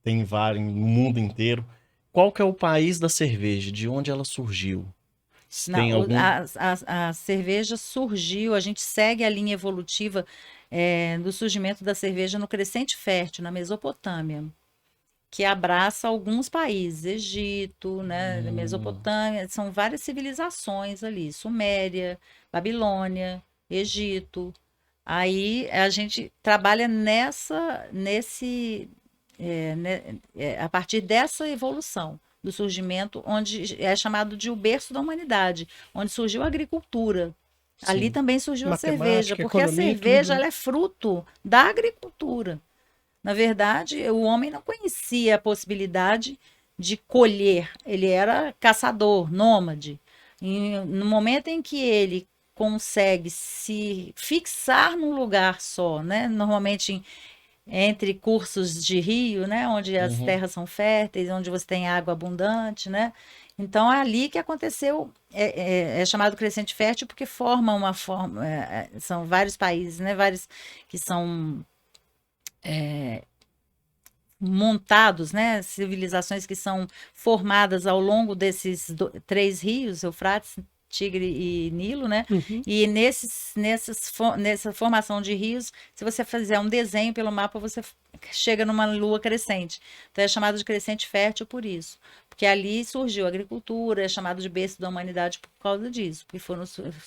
Tem vários no mundo inteiro. Qual que é o país da cerveja? De onde ela surgiu? Tem algum... a cerveja surgiu, a gente segue a linha evolutiva do surgimento da cerveja no Crescente Fértil, na Mesopotâmia, que abraça alguns países, Egito, né, Mesopotâmia, são várias civilizações ali, Suméria, Babilônia, Egito, Aí a gente trabalha a partir dessa evolução do surgimento, onde é chamado de o berço da humanidade, onde surgiu a agricultura. Ali Sim. também surgiu a Matemática, cerveja, porque a economia, cerveja tudo, né? ela é fruto da agricultura. Na verdade, o homem não conhecia a possibilidade de colher, ele era caçador, nômade. E no momento em que ele consegue se fixar num lugar só, né? Normalmente entre cursos de rio, né? Onde as Uhum. terras são férteis, onde você tem água abundante, né? Então é ali que aconteceu, é chamado crescente fértil porque forma uma forma, são vários países, né? Vários que são montados, né? Civilizações que são formadas ao longo desses três rios, Eufrates, Tigre e Nilo, né? Uhum. E nessa formação de rios, se você fizer um desenho pelo mapa, você chega numa lua crescente. Então é chamado de crescente fértil por isso. Porque ali surgiu a agricultura, é chamado de berço da humanidade por causa disso. Porque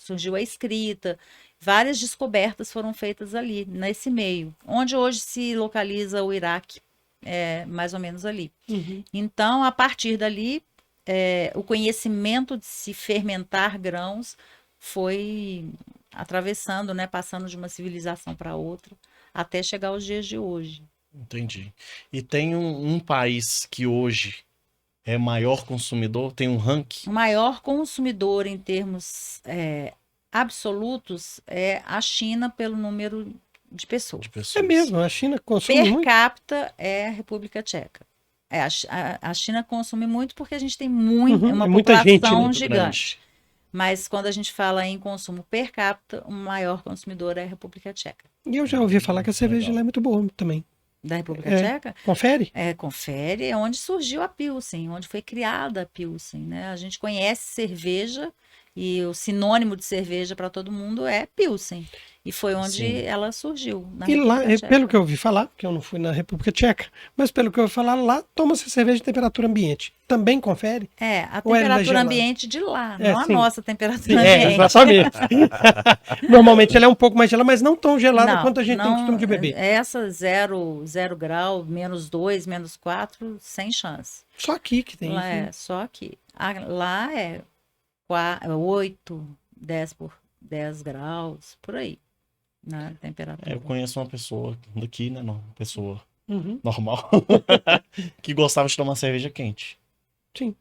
surgiu a escrita, várias descobertas foram feitas ali, nesse meio. Onde hoje se localiza o Iraque, mais ou menos ali. Uhum. Então, a partir dali, o conhecimento de se fermentar grãos foi atravessando, né, passando de uma civilização para outra, até chegar aos dias de hoje. Entendi. E tem um país que hoje é maior consumidor, tem um ranking O maior consumidor em termos absolutos é a China pelo número de pessoas. de É pessoas. mesmo, a China consome Per muito. capita é a República Tcheca. A China consome muito porque a gente tem Uhum, uma é muita gente, né? população Muito gigante. grande. Mas quando a gente fala em consumo per capita, o maior consumidor é a República Tcheca. E eu já ouvi falar que a cerveja Legal. lá é muito boa também. Da República É. Tcheca, Confere? confere, é onde surgiu a Pilsen, onde foi criada a Pilsen, né? A gente conhece cerveja e o sinônimo de cerveja para todo mundo é Pilsen. E foi onde Sim. ela surgiu, na E lá, República Tcheca. pelo que eu ouvi falar, porque eu não fui na República Tcheca, mas pelo que eu ouvi falar, lá toma-se cerveja de temperatura ambiente. Também confere? A Ou ela é temperatura gelada? ambiente de lá, É, não a sim. nossa Sim, temperatura ambiente. exatamente. Normalmente ela é um pouco mais gelada, mas não tão gelada Não, quanto a gente tem não, costume de beber. essa zero grau, -2, -4, sem chance. Só aqui que tem Lá isso. é só aqui. Lá é 8, 10 graus, por aí, na temperatura. Eu conheço uma pessoa daqui, né? Não, pessoa Uhum. normal, que gostava de tomar cerveja quente. Sim,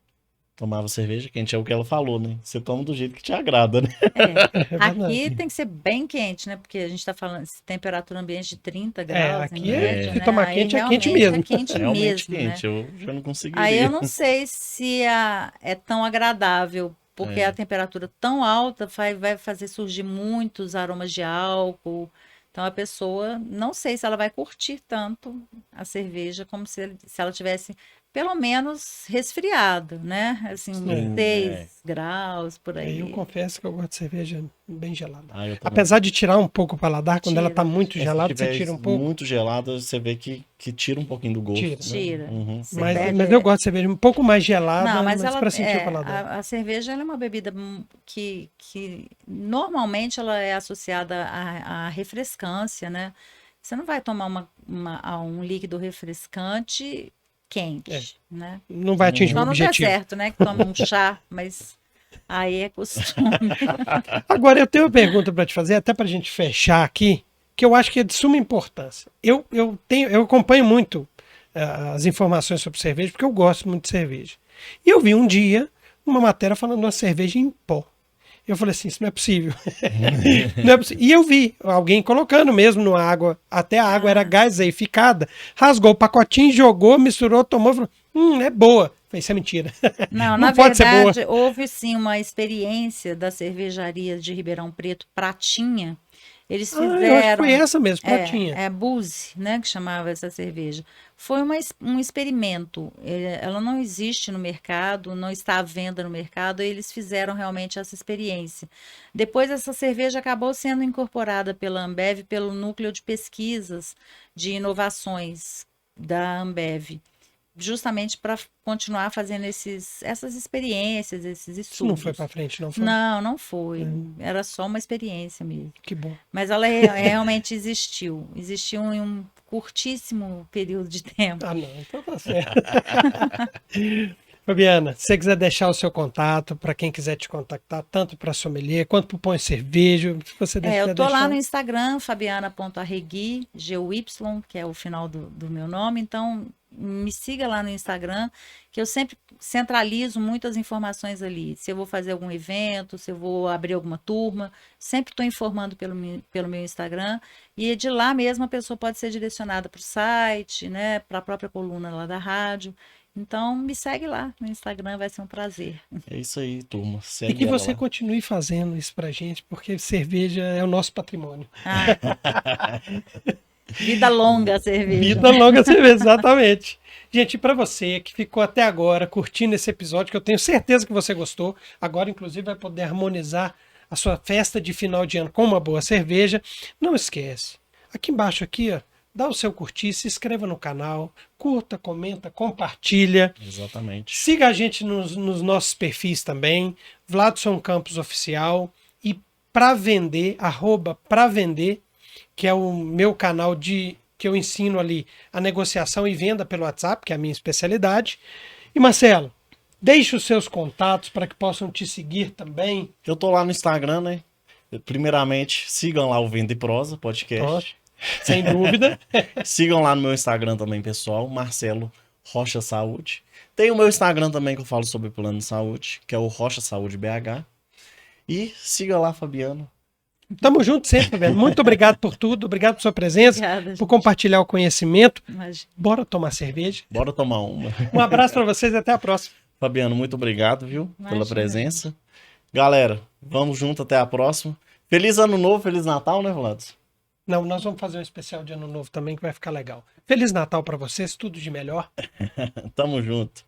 Tomava cerveja quente, é o que ela falou, né? Você toma do jeito que te agrada, né? é Aqui verdade. tem que ser bem quente, né? Porque a gente está falando de temperatura ambiente de 30 É, graus, em aqui média, se né? tomar Aí quente, é quente realmente mesmo. é quente Realmente mesmo, né? quente, eu já não conseguiria. Aí eu não sei se é tão agradável, porque É. a temperatura tão alta vai fazer surgir muitos aromas de álcool. Então a pessoa, não sei se ela vai curtir tanto a cerveja como se ela tivesse pelo menos resfriado, né? Assim, uns Sim, 6 graus por Aí eu aí. confesso que eu gosto de cerveja bem gelada. Ah, eu também. Apesar de tirar um pouco o paladar, quando ela Tira. tá muito Se gelada, você tiver tira um pouco. muito gelada, você vê que tira um pouquinho do gosto. Tira. né? Tira. Uhum. Você Mas perde- eu gosto de cerveja um pouco mais gelada, Não, mas mas ela para sentir o paladar. a cerveja ela é uma bebida que normalmente ela é associada à refrescância, né? Você não vai tomar um líquido refrescante quente, né? Não vai atingir o Só no objetivo. deserto, né? Que toma um chá, mas aí é costume. Agora, eu tenho uma pergunta para te fazer, até para a gente fechar aqui, que eu acho que é de suma importância. Eu acompanho muito as informações sobre cerveja, porque eu gosto muito de cerveja. E eu vi um dia uma matéria falando de uma cerveja em pó. Eu falei assim, isso não é possível. Não é possível. E eu vi alguém colocando mesmo na água, até a água era gaseificada, rasgou o pacotinho, jogou, misturou, tomou e falou, é boa. Eu falei, isso é mentira. Não, Não na pode ser boa. verdade, houve sim uma experiência da cervejaria de Ribeirão Preto, Pratinha. Eles Eu acho que fizeram. foi essa mesmo, pratinha. É Boozy, né, que chamava essa cerveja. Foi um experimento. Ela não existe no mercado, não está à venda no mercado, e eles fizeram realmente essa experiência. Depois, essa cerveja acabou sendo incorporada pela Ambev, pelo núcleo de pesquisas de inovações da Ambev. justamente para continuar fazendo essas experiências, esses estudos. Isso não foi para frente, não foi? Não, não foi. Era só uma experiência mesmo. Que bom. Mas ela realmente existiu. Existiu em um curtíssimo período de tempo. Ah, não, então tá certo. Fabiana, se você quiser deixar o seu contato para quem quiser te contactar, tanto para sommelier quanto para o Pão e Cerveja, se você Eu tô deixar... lá no Instagram, fabiana.arregui, GUY, que é o final do meu nome, então me siga lá no Instagram, que eu sempre centralizo muitas informações ali. Se eu vou fazer algum evento, se eu vou abrir alguma turma, sempre estou informando pelo meu Instagram, e de lá mesmo a pessoa pode ser direcionada para o site, né, para a própria coluna lá da rádio. Então, me segue lá no Instagram, vai ser um prazer. É isso aí, turma. E Segue que ela você lá. continue fazendo isso pra gente, porque cerveja é o nosso patrimônio. Vida longa a cerveja. Vida longa a cerveja, exatamente. Gente, e para você que ficou até agora curtindo esse episódio, que eu tenho certeza que você gostou, agora inclusive vai poder harmonizar a sua festa de final de ano com uma boa cerveja, não esquece. Aqui embaixo aqui, ó, dá o seu curtir, se inscreva no canal, curta, comenta, compartilha. Exatamente. Siga a gente nos nossos perfis também, Vladson Campos Oficial e Pra Vender, @Pra Vender, que é o meu canal que eu ensino ali a negociação e venda pelo WhatsApp, que é a minha especialidade. E Marcelo, deixe os seus contatos para que possam te seguir também. Eu tô lá no Instagram, né? Primeiramente, sigam lá o Venda e Prosa Podcast. Poxa, sem dúvida. Sigam lá no meu Instagram também, pessoal, Marcelo Rocha Saúde. Tem o meu Instagram também que eu falo sobre plano de saúde, que é o Rocha Saúde BH. E siga lá, Fabiano. Tamo junto sempre, velho. Muito obrigado por tudo, obrigado por sua presença, Obrigada, por gente. compartilhar o conhecimento. Imagina. Bora tomar cerveja. Bora tomar uma. Um abraço para vocês e até a próxima. Fabiano, muito obrigado, viu, pela Imagina. presença. Galera, vamos junto até a próxima. Feliz Ano Novo, Feliz Natal, né, Vlad? Não, nós vamos fazer um especial de Ano Novo também que vai ficar legal. Feliz Natal para vocês, tudo de melhor. Tamo junto.